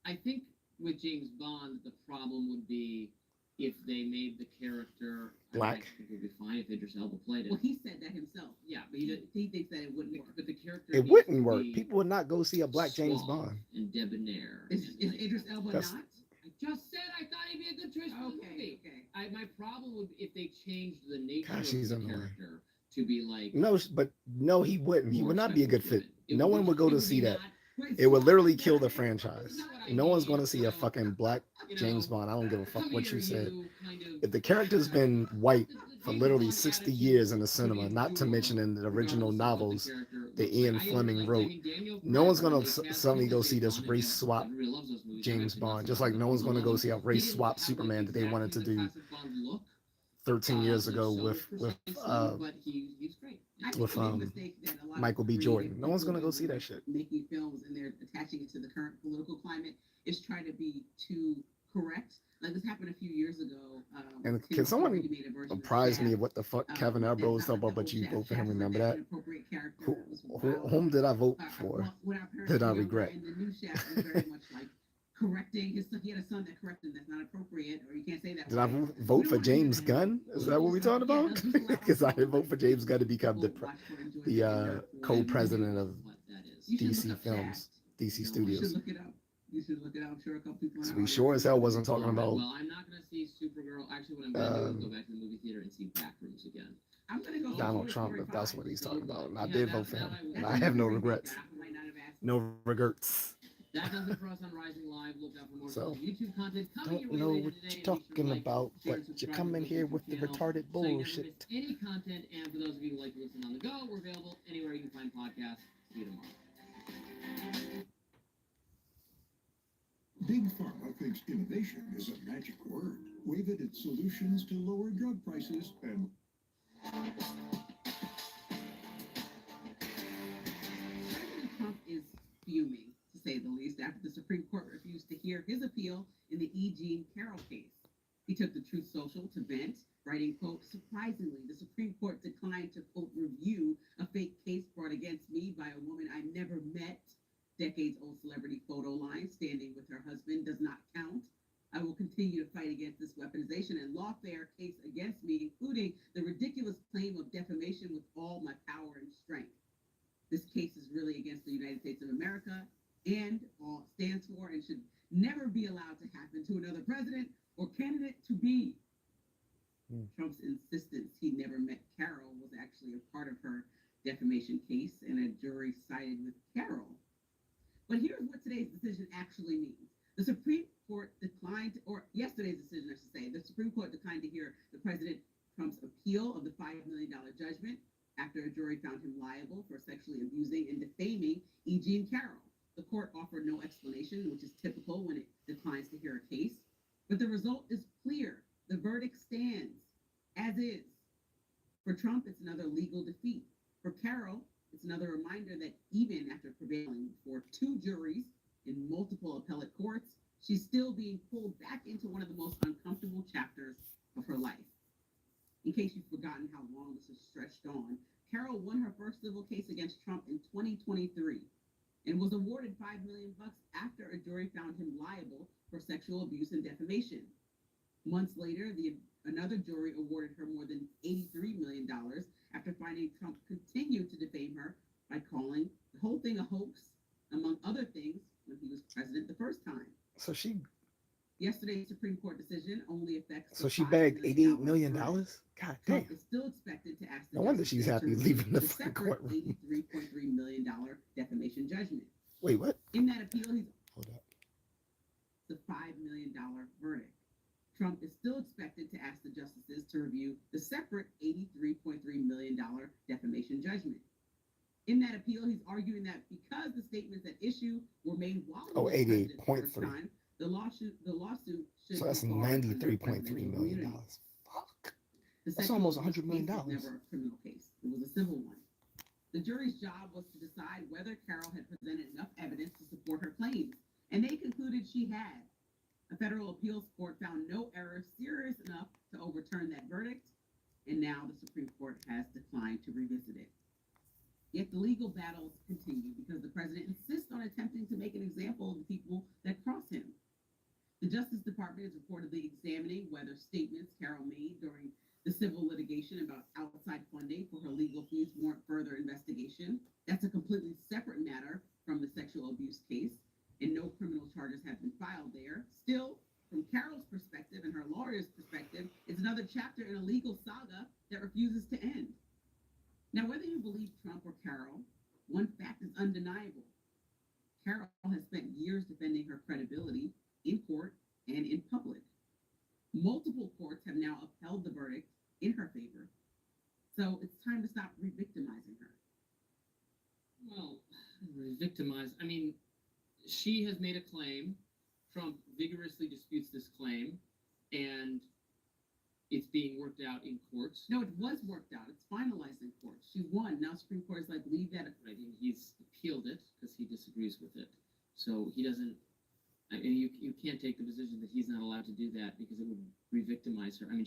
I think with James Bond, the problem would be if they made the character Black. I think it would be fine if Idris Elba played it. Well, he said that himself. Yeah, but He thinks that it wouldn't work. But the character It needs wouldn't to work. be People would not go see a black James suave Bond. and debonair. Is and like Idris that. Elba That's- not? I just said I thought he'd be a good choice for the movie. Okay. My problem would be if they changed the nature Gosh, of he's the annoying. character to be like No, but no, he wouldn't. He more would not be a good fit. sexual driven. No one would go it to see be that. not- It would literally kill the franchise. No one's going to see a So, fucking black you know, James Bond. I don't give a fuck come what here, you said. kind of- If the character's been white for James literally Bond 60 attitude years in the could be cinema, not to enjoyable, mention in the original regardless of what the novels character that looks Ian like. I Fleming like- wrote, Daniel no one's Craig, going when to they cast suddenly him go as see this James race Bond, swap everybody loves those movies. James Actually, Bond. lots Just of like no one's going to go see a He race didn't swap have, Superman that they exactly wanted to the do classic Bond look. 13 years Like ago so with precisely, but he's great. I think with, the big mistake that a lot of Michael B. creative Jordan. No one's people going to go do see that when shit. Making films and they're attaching it to the current political climate is try to be too correct. Like this happened a few years ago. And Tim can someone Curry made a version of apprise me Shaft, of what the fuck Kevin that's Elbow was not talking like about, the but you old vote for Shaft. him? Shaft was Remember like that? inappropriate character. It was wild. Whom did I vote for? Well, when our parents That were I younger, regret. and the new Shaft was very much like correcting his son. He had a son that corrected him. That's not appropriate, or you can't say that. Did I word. vote We for don't wanna hear James that. Gunn? Is that what we're talking Yeah, about? just allow Because I didn't people vote for James Gunn to become watch for enjoyment the and co-president of What that is. You should look DC up Films, Shaft. DC You Studios. should look it up. You should look it up. I'm sure a couple people. in So our we audience sure as hell know. wasn't talking Alright, about. Well, I'm not gonna see Supergirl. Actually, what I'm gonna do is go back to the movie theater and see Backrooms again. I'm gonna go Donald Toy Trump, Story if that's 5. what he's talking about. And I Yeah, did that- vote for that him. I would- And That's I have no another regrets. remake that I might not have asked. No regrets. That does it for us on Rising Live. Look out for more So, YouTube content coming your Don't way know later what today. you're Make sure to talking like, about, share, and but you subscribe come to in the here YouTube with the channel retarded so you never miss bullshit. any content. And for those of you who like to listen on the go, we're available anywhere you can find podcasts. See you tomorrow. Big Pharma thinks innovation is a magic word. We've added solutions to lower drug prices and President Trump is fuming, to say the least, after the Supreme Court refused to hear his appeal in the E. Jean Carroll case. He took to Truth Social to vent, writing, quote, surprisingly, the Supreme Court declined to, quote, review a fake case brought against me by a woman I never met. Decades-old celebrity photo line standing with her husband does not count. I will continue to fight against this weaponization and lawfare case against me, including the ridiculous claim of defamation with all my power and strength. This case is really against the United States of America and all it stands for and should never be allowed to happen to another president or candidate to be. Trump's insistence he never met Carroll was actually a part of her defamation case, and a jury sided with Carroll. But here's what today's decision actually means. The Supreme Court declined, or yesterday's decision, I should say, the Supreme Court declined to hear the President Trump's appeal of the $5 million judgment after a jury found him liable for sexually abusing and defaming E. Jean Carroll. The court offered no explanation, which is typical when it declines to hear a case. But the result is clear. The verdict stands as is. For Trump, it's another legal defeat. For Carroll, it's another reminder that even after prevailing before two juries in multiple appellate courts, she's still being pulled back into one of the most uncomfortable chapters of her life. In case you've forgotten how long this has stretched on, Carroll won her first civil case against Trump in 2023 and was awarded $5 million after a jury found him liable for sexual abuse and defamation. Months later, another jury awarded her more than $83 million after finding Trump continued to defame her by calling the whole thing a hoax, among other things, when he was president the first time. So she Yesterday's Supreme Court decision only affects. So she bagged $88 million? God damn. Trump is still expected to ask the No wonder she's justices happy to leaving the review fucking separate courtroom. $83.3 million defamation judgment. Wait, what? In that appeal, he's Hold up. the $5 million verdict. Trump is still expected to ask the justices to review the separate $83.3 million defamation judgment. In that appeal, he's arguing that because the statements at issue were made while he Oh, was president the 88.3. first time, the lawsuit should So that's be barred under $93.3 presidential million. immunity. Fuck. The That's sexual almost abuse $100 million. case was never a criminal case. It was a civil one. The jury's job was to decide whether Carol had presented enough evidence to support her claims, and they concluded she had. A federal appeals court found no error serious enough to overturn that verdict, and now the Supreme Court has declined to revisit it. Yet the legal battles continue because the president insists on attempting to make an example of the people that cross him. The Justice Department is reportedly examining whether statements Carol made during the civil litigation about outside funding for her legal fees warrant further investigation. That's a completely separate matter from the sexual abuse case, and no criminal charges have been filed there. Still, from Carol's perspective and her lawyer's perspective, it's another chapter in a legal saga that refuses to end. Now, whether you believe Trump or Carol, one fact is undeniable. Carol has spent years defending her credibility in court and in public. Multiple courts have now upheld the verdict in her favor. So it's time to stop re-victimizing her. Well, re-victimize. I mean, she has made a claim. Trump vigorously disputes this claim, and it's being worked out in courts. No, it was worked out. It's finalized in court. She won. Now Supreme Court is like, leave that. I mean, he's appealed it because he disagrees with it. So he doesn't. I mean, you can't take the position that he's not allowed to do that because it would re-victimize her. I mean,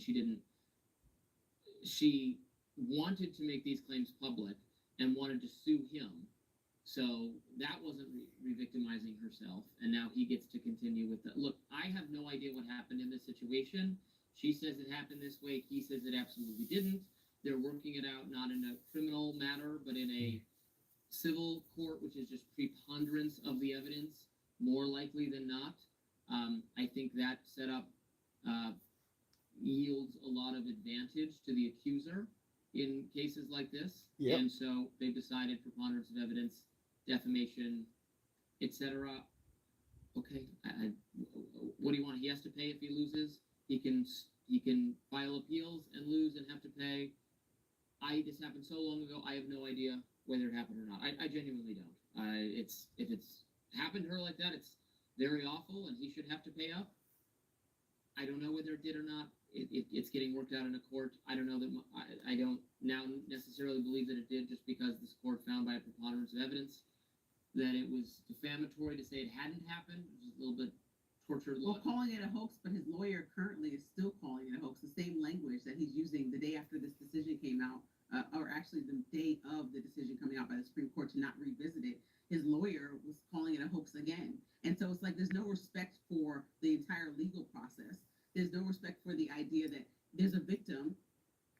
she wanted to make these claims public and wanted to sue him. So that wasn't re-victimizing herself. And now he gets to continue with that. Look, I have no idea what happened in this situation. She says it happened this way. He says it absolutely didn't. They're working it out not in a criminal matter, but in a civil court, which is just preponderance of the evidence, more likely than not. I think that setup yields a lot of advantage to the accuser in cases like this. Yep. And so they've decided preponderance of evidence, defamation, etc. Okay, what do you want? He has to pay if he loses. He can file appeals and lose and have to pay. This happened so long ago. I have no idea whether it happened or not. I genuinely don't. If it's happened to her like that, it's very awful, and he should have to pay up. I don't know whether it did or not. It's getting worked out in a court. I don't know that. I don't now necessarily believe that it did, just because this court found by a preponderance of evidence that it was defamatory to say it hadn't happened, which is a little bit tortured. Well, calling it a hoax, but his lawyer currently is still calling it a hoax. The same language that he's using the day after this decision came out, or actually the day of the decision coming out by the Supreme Court to not revisit it. His lawyer was calling it a hoax again. And so it's like there's no respect for the entire legal process. There's no respect for the idea that there's a victim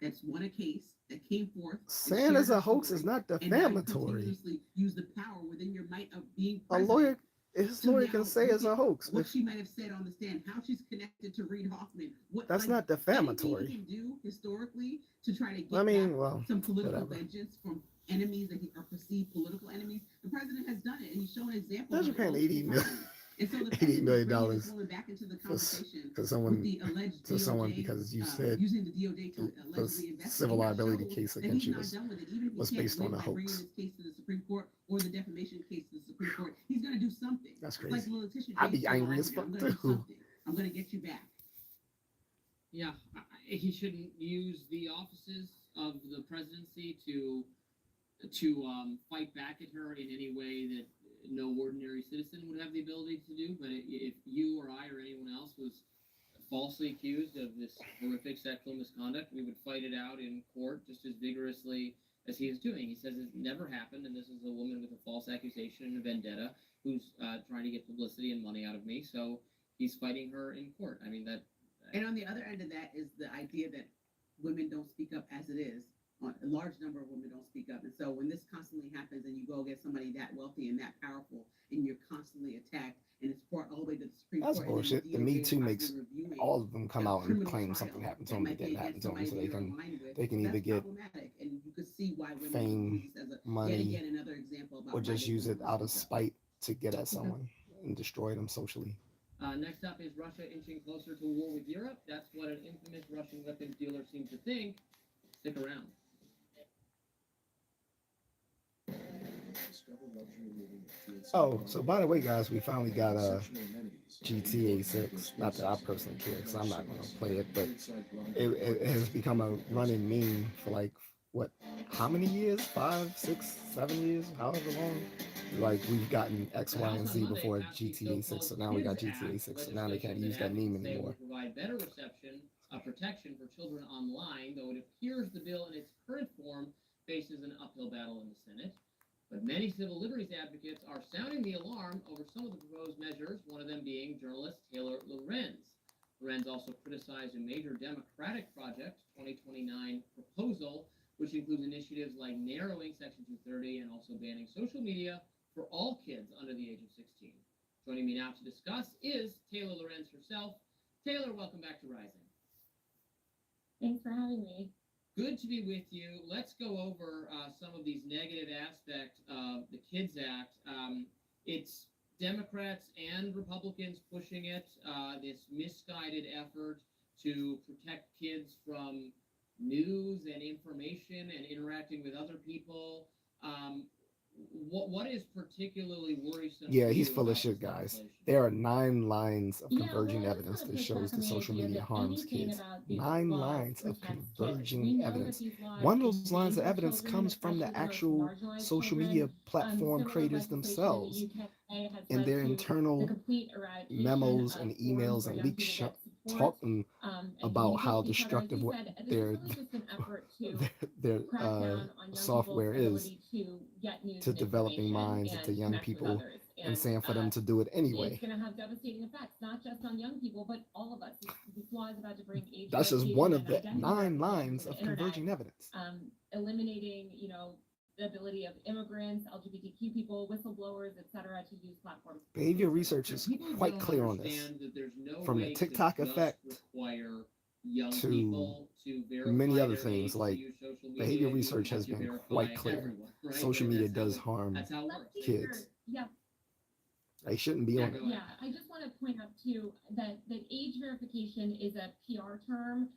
that's won a case that came forth. Saying it's a hoax is not defamatory. And use the power within your might of being A lawyer, his lawyer can say it's a hoax. What she might have said on the stand, how she's connected to Reid Hoffman. That's not defamatory. Anything he can do historically to try to get some political vengeance from enemies that are perceived political enemies. The president has done it, and he's shown an example. They're paying $80 million back into the conversation for someone, with the alleged to someone DOJ, because you said using the DOJ to allegedly investigate. Civil liability case that against he's you not was, done with it. Even if he was can't based win on a by bringing hoax. this case to the Supreme Court or the defamation case to the Supreme Court, he's going to do something. That's It's crazy. like Letitia I'd be James angry as said, fuck I'm going to do too. something. I'm going to get you back. Yeah, he shouldn't use the offices of the presidency to fight back at her in any way that no ordinary citizen would have the ability to do. But if you or I or anyone else was falsely accused of this horrific sexual misconduct, we would fight it out in court just as vigorously as he is doing. He says it never happened, and this is a woman with a false accusation and a vendetta who's trying to get publicity and money out of me. So he's fighting her in court. I mean, that. And on the other end of that is the idea that women don't speak up as it is. A large number of women don't speak up. And so when this constantly happens and you go get somebody that wealthy and that powerful and you're constantly attacked and it's brought all the way to the Supreme That's Court. bullshit. The Me Too makes all of them come out and claim something happened to them that didn't happen to them, so they can either get and you could see why women fame, use this as money, yet again another example about or just use it out of speak up. spite to get at someone and destroy them socially. Next up is Russia inching closer to war with Europe. That's what an infamous Russian weapons dealer seems to think. Stick around. Oh, so by the way, guys, we finally got GTA 6. Not that I personally care, because I'm not going to play it, but it has become a running meme for like, what, how many years? 5, 6, 7 years? However long? Like, we've gotten X, Y, and Z before GTA 6, so now we got GTA 6, so now they can't use that meme anymore. Provide better protection for children online, though it appears the bill in its current form faces an uphill battle in the Senate. But many civil liberties advocates are sounding the alarm over some of the proposed measures, one of them being journalist Taylor Lorenz. Lorenz also criticized a major Democratic Project 2029 proposal, which includes initiatives like narrowing Section 230 and also banning social media for all kids under the age of 16. Joining me now to discuss is Taylor Lorenz herself. Taylor, welcome back to Rising. Thanks for having me. Good to be with you. Let's go over some of these negative aspects of the Kids Act. It's Democrats and Republicans pushing it, this misguided effort to protect kids from news and information and interacting with other people. What is particularly worrisome? Yeah, he's full of shit, guys. There are 9 lines of converging evidence that shows that social media harms kids. 9 lines of converging evidence. One of those lines of evidence comes from the actual social media platform creators themselves in their internal memos and emails and leaks talking about how destructive their software is to developing minds and to young people, and saying for them to do it anyway. It's going to have devastating effects, not just on young people, but all of us. This law is about to bring age. That's just one of the 9 lines of converging evidence. Eliminating, the ability of immigrants, LGBTQ people, whistleblowers, etc., to use platforms. Behavior research is quite clear on this. From the TikTok effect to many other things, like behavior research has been quite clear. Social media does harm kids. Yeah. They shouldn't be on it. Yeah, I just want to point out too that age verification is a PR term.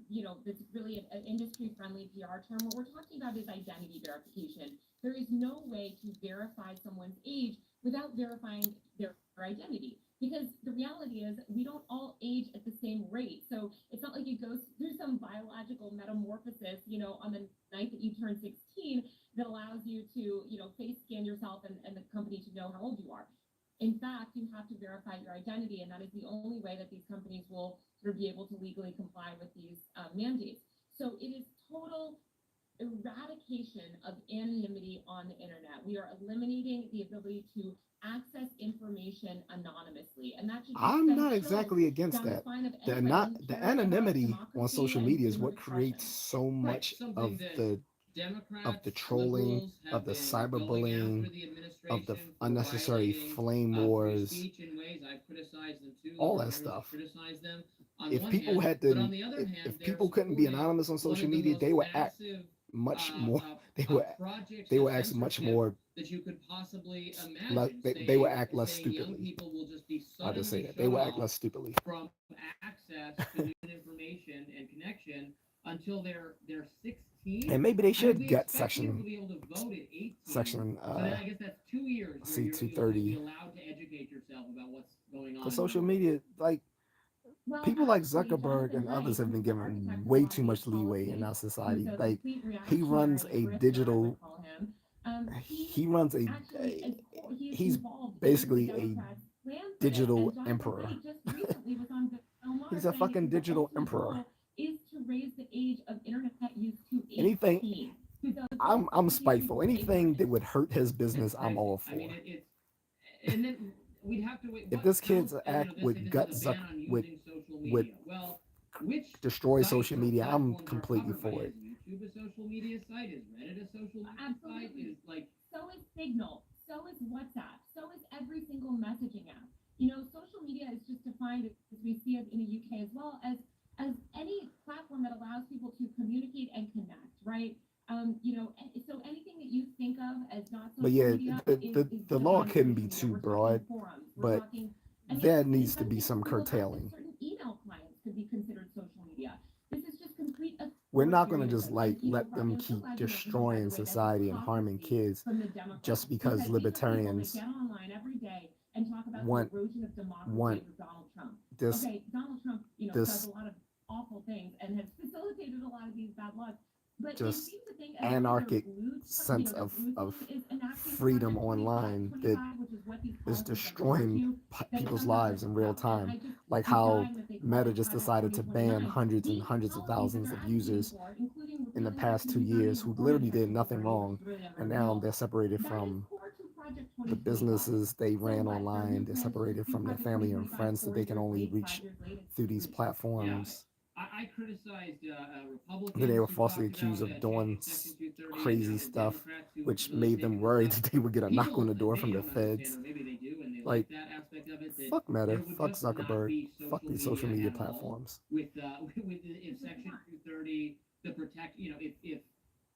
It's really an industry-friendly PR term. What we're talking about is identity verification. There is no way to verify someone's age without verifying their identity. Because the reality is we don't all age at the same rate. So it's not like it goes through some biological metamorphosis, on the night that you turn 16 that allows you to, face scan yourself and the company to know how old you are. In fact, you have to verify your identity, and that is the only way that these companies will sort of be able to legally comply with these mandates. So it is total eradication of anonymity on the internet. We are eliminating the ability to access information anonymously, and that I'm not exactly against that. The anonymity on social media is what creates so much of the trolling, of the cyberbullying, of the unnecessary flame wars, all that stuff. If people had to, if people couldn't be anonymous on social media, they would act much more. They would act much more. That you could possibly imagine. They would act less stupidly. I'll just say that they would act less stupidly. From access to new information and connection until they're 16. And maybe they should get section so I guess that's 2 years C230. allowed to educate yourself about what's going on. For social media, like people like Zuckerberg and others have been given way too much leeway in our society. Like he runs a digital. He's basically a digital emperor. He's a fucking digital emperor. Is to raise the age of internet use to 18. Anything, I'm spiteful. Anything that would hurt his business, I'm all for. And then we'd have to wait. If this kid's act with guts, would destroy social media, I'm completely for it. YouTube a social media site? Is Reddit a social media site? Is like so is Signal, so is WhatsApp, so is every single messaging app. Social media is just defined as we see it in the UK as well as any platform that allows people to communicate and connect, right? So anything that you think of as not social media, the law couldn't be too broad, but there needs to be some curtailing. Certain email clients could be considered social media. This is just complete. we're support not going to doing just this. like And, let them Robbie, I'm so keep glad you mentioned, by destroying the way, that society and harming hypocrisy kids from the Democrats. just because Because these are people that libertarians get online every day and talk about want the erosion of democracy want under Donald Trump. this Okay, Donald Trump, does this a lot of awful things and has facilitated a lot of these bad laws. But they just seem to think as long as anarchic their blue, sense their blue of team is enacting freedom Project online that 25, which is what these is policies are destroying to, that people's somehow lives this in is real out. And time. I just, Like the how time that they call Meta it just Project decided to ban 2029, hundreds and these hundreds of policies that thousands they're of advocating users for, including in the repealing past 2 Section 230 years and who reforming literally did Section nothing 230, which wrong, is really never and a now bill, they're separated that is from core to Project the 2025. businesses they So ran what? Their online. new They're plans to separated do from their Project family and 2025 friends that 4 they can years only late, reach 5 years late. through these It's platforms. I criticized Republicans Then they were who falsely talked accused about of doing changing Section 230 crazy and stuff, Democrats who which really made them taking this worried up. that they would get a knock on People the door may from the don't understand, feds. or maybe they do, and they Like, like that aspect of it. That fuck Meta, there would fuck just not Zuckerberg, be fuck these social media at all platforms. with if Section 230 the protect.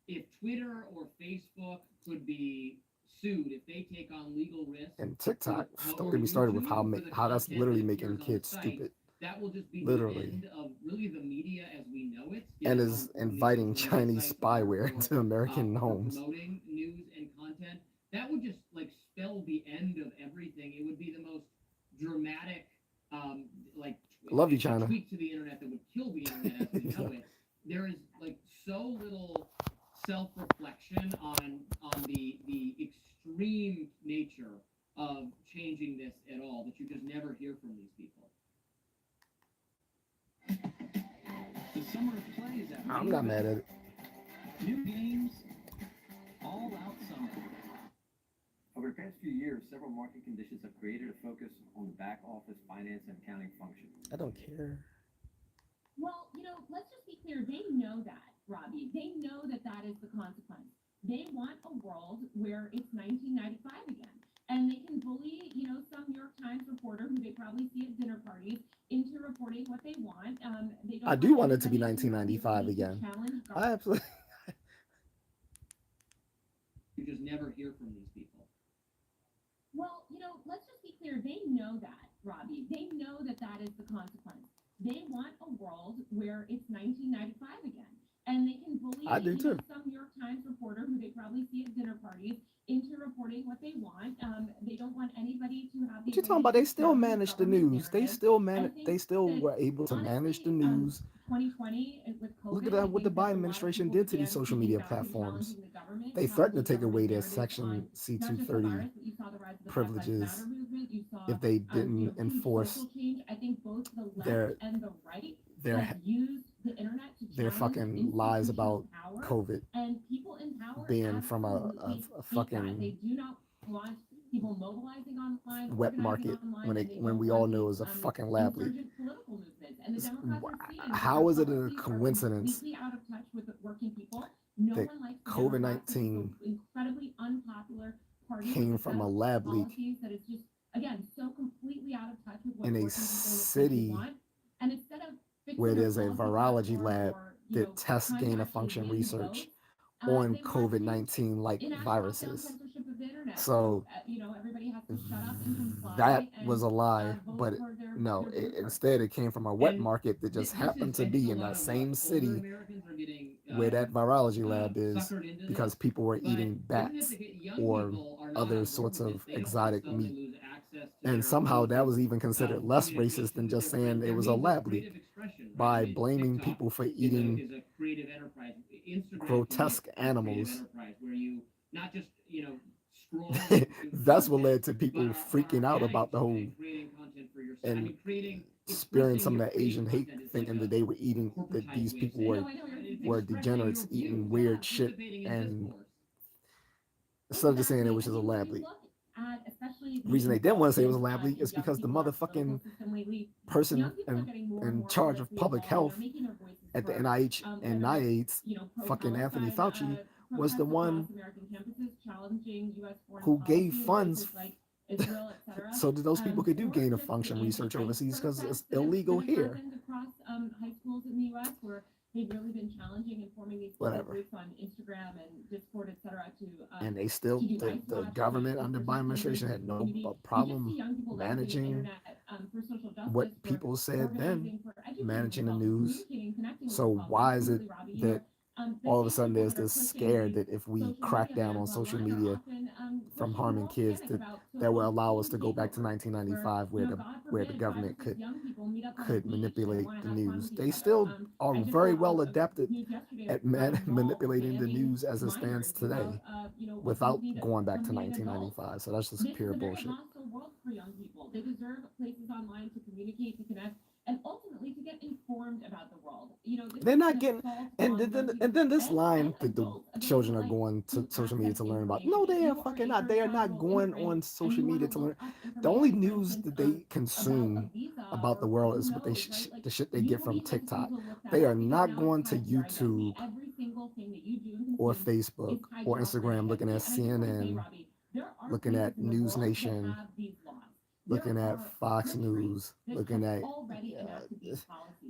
If Twitter or Facebook could be sued if they take on legal risks. And TikTok, or don't get me started with YouTube how that's content literally that making appears on kids the site, stupid. that will just be Literally. the end of really the media as we know it. And given is how important these inviting social media Chinese sites are spyware for, into American for homes. promoting news and content. That would just like spell the end of everything. It would be the most dramatic, Love you, China. tweak to the internet that would kill the internet as we know it. There is like so little self-reflection on the extreme nature of changing this at all that you just never hear from these people. The summer of play is at I'm not mad at it. New games, all out summer. Over the past few years, several market conditions have created a focus on the back office finance and accounting function. I don't care. Well, let's just be clear. They know that, Robbie. They know that that is the consequence. They want a world where it's 1995 again. And they can bully, some New York Times reporter who they probably see at dinner parties into reporting what they want. They don't I do want want it to be anybody 1995 to again. challenge I absolutely. You just never hear from these people. Well, let's just be clear. They know that, Robbie. They know that that is the consequence. They want a world where it's 1995 again. And they can bully I do too. some New York Times reporter who they probably see at dinner parties into reporting what they want. They don't want anybody to have the What you talking about? They still manage the news. They still were able to manage the news. 2020 with COVID, Look at what the Biden administration did to these social media platforms. They threatened to take away their Section C-230 privileges if they didn't enforce their fucking lies about COVID being from a fucking they do not want people mobilizing online, wet market when we all know it was a fucking lab leak. How is it a coincidence that COVID-19 came from a lab leak in a city where there's a virology lab that tests gain-of-function research on COVID-19 like viruses? So that was a lie, but no, instead it came from a wet market that just happened to be in that same city where that virology lab is, because people were eating bats or other sorts of exotic meat. And somehow that was even considered less racist than just saying it was a lab leak, by blaming people for eating grotesque animals. That's what led to people freaking out about the whole and spearing some of that Asian hate, thinking that they were eating, that these people were degenerates eating weird shit, and instead of just saying it was just a lab leak. The reason they didn't want to say it was a lab leak is because the motherfucking person in charge of public health at the NIH and NIAIDS, fucking Anthony Fauci, was the one who gave funds so that those people could do gain-of-function research overseas, because it's illegal here. They've really been challenging and forming these groups on Instagram and Discord, etc. And they still, the government under Biden administration had no problem managing what people said then, managing the news. So why is it that all of a sudden there's this scare that if we crack down on social media from harming kids, that will allow us to go back to 1995 where the government could manipulate the news. They still are very well adapted at manipulating the news as it stands today without going back to 1995. So that's just pure bullshit. For young people, they deserve places online to communicate, to connect, and ultimately to get informed about the world. They're not getting, and then this line that the children are going to social media to learn about. No, they are fucking not. They are not going on social media to learn. The only news that they consume about the world is what the shit they get from TikTok. They are not going to YouTube or Facebook or Instagram looking at CNN, looking at News Nation, looking at Fox News, looking at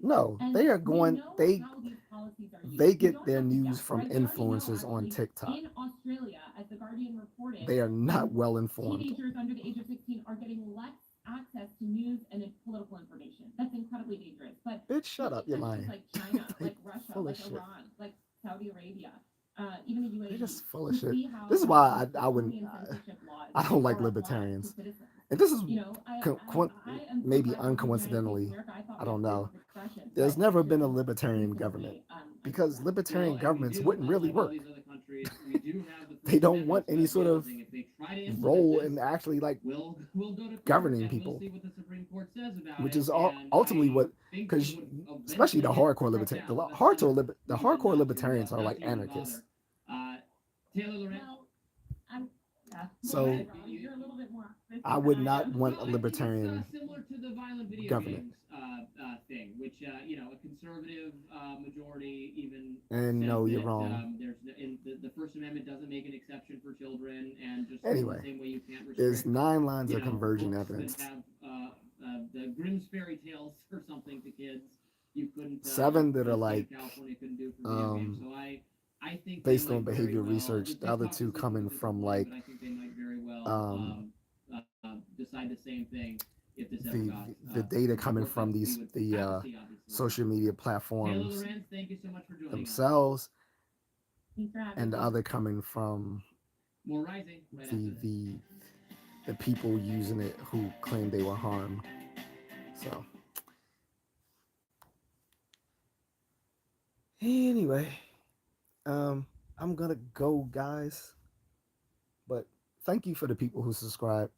no, they are going, they get their news from influencers on TikTok. In Australia, as the Guardian reported, they are not well informed. Teenagers under the age of 16 are getting less access to news and political information. That's incredibly dangerous. But bitch, shut up, you're lying. Like China, like Russia, like Iran, like Saudi Arabia, even the UAE. They're just full of shit. This is why I wouldn't. I don't like libertarians. And this is maybe uncoincidentally, I don't know. There's never been a libertarian government because libertarian governments wouldn't really work. They don't want any sort of role in actually like governing people, which is ultimately what, because especially the hardcore libertarians, the hardcore libertarians are like anarchists. So I would not want a libertarian government. Thing, which a conservative majority even. And no, you're wrong. There's the First Amendment doesn't make an exception for children, and just anyway, the same way you can't restrict, there's 9 lines of converging evidence. Have the Grimm's fairy tales or something to kids. You couldn't. 7 that are like California couldn't do for video games. So I think based on behavioral research. The other 2 coming from like I think they might very well decide the same thing. The data coming from the social media platforms themselves, and the other coming from the people using it who claim they were harmed. So anyway, I'm gonna go, guys, but thank you for the people who subscribe.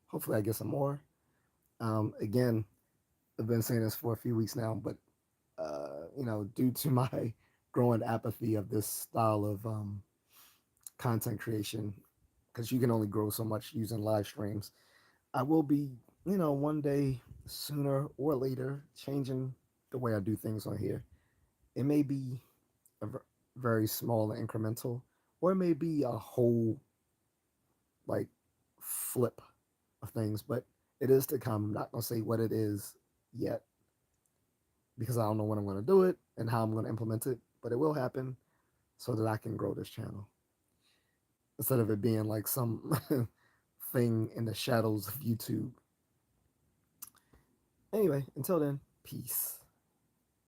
Hopefully I get some more. Again, I've been saying this for a few weeks now, but due to my growing apathy of this style of content creation, because you can only grow so much using live streams, I will be, one day sooner or later changing the way I do things on here. It may be very small and incremental, or it may be a whole like flip of things, but it is to come. I'm not going to say what it is yet because I don't know when I'm going to do it and how I'm going to implement it, but it will happen so that I can grow this channel instead of it being like some thing in the shadows of YouTube. Anyway, until then, peace.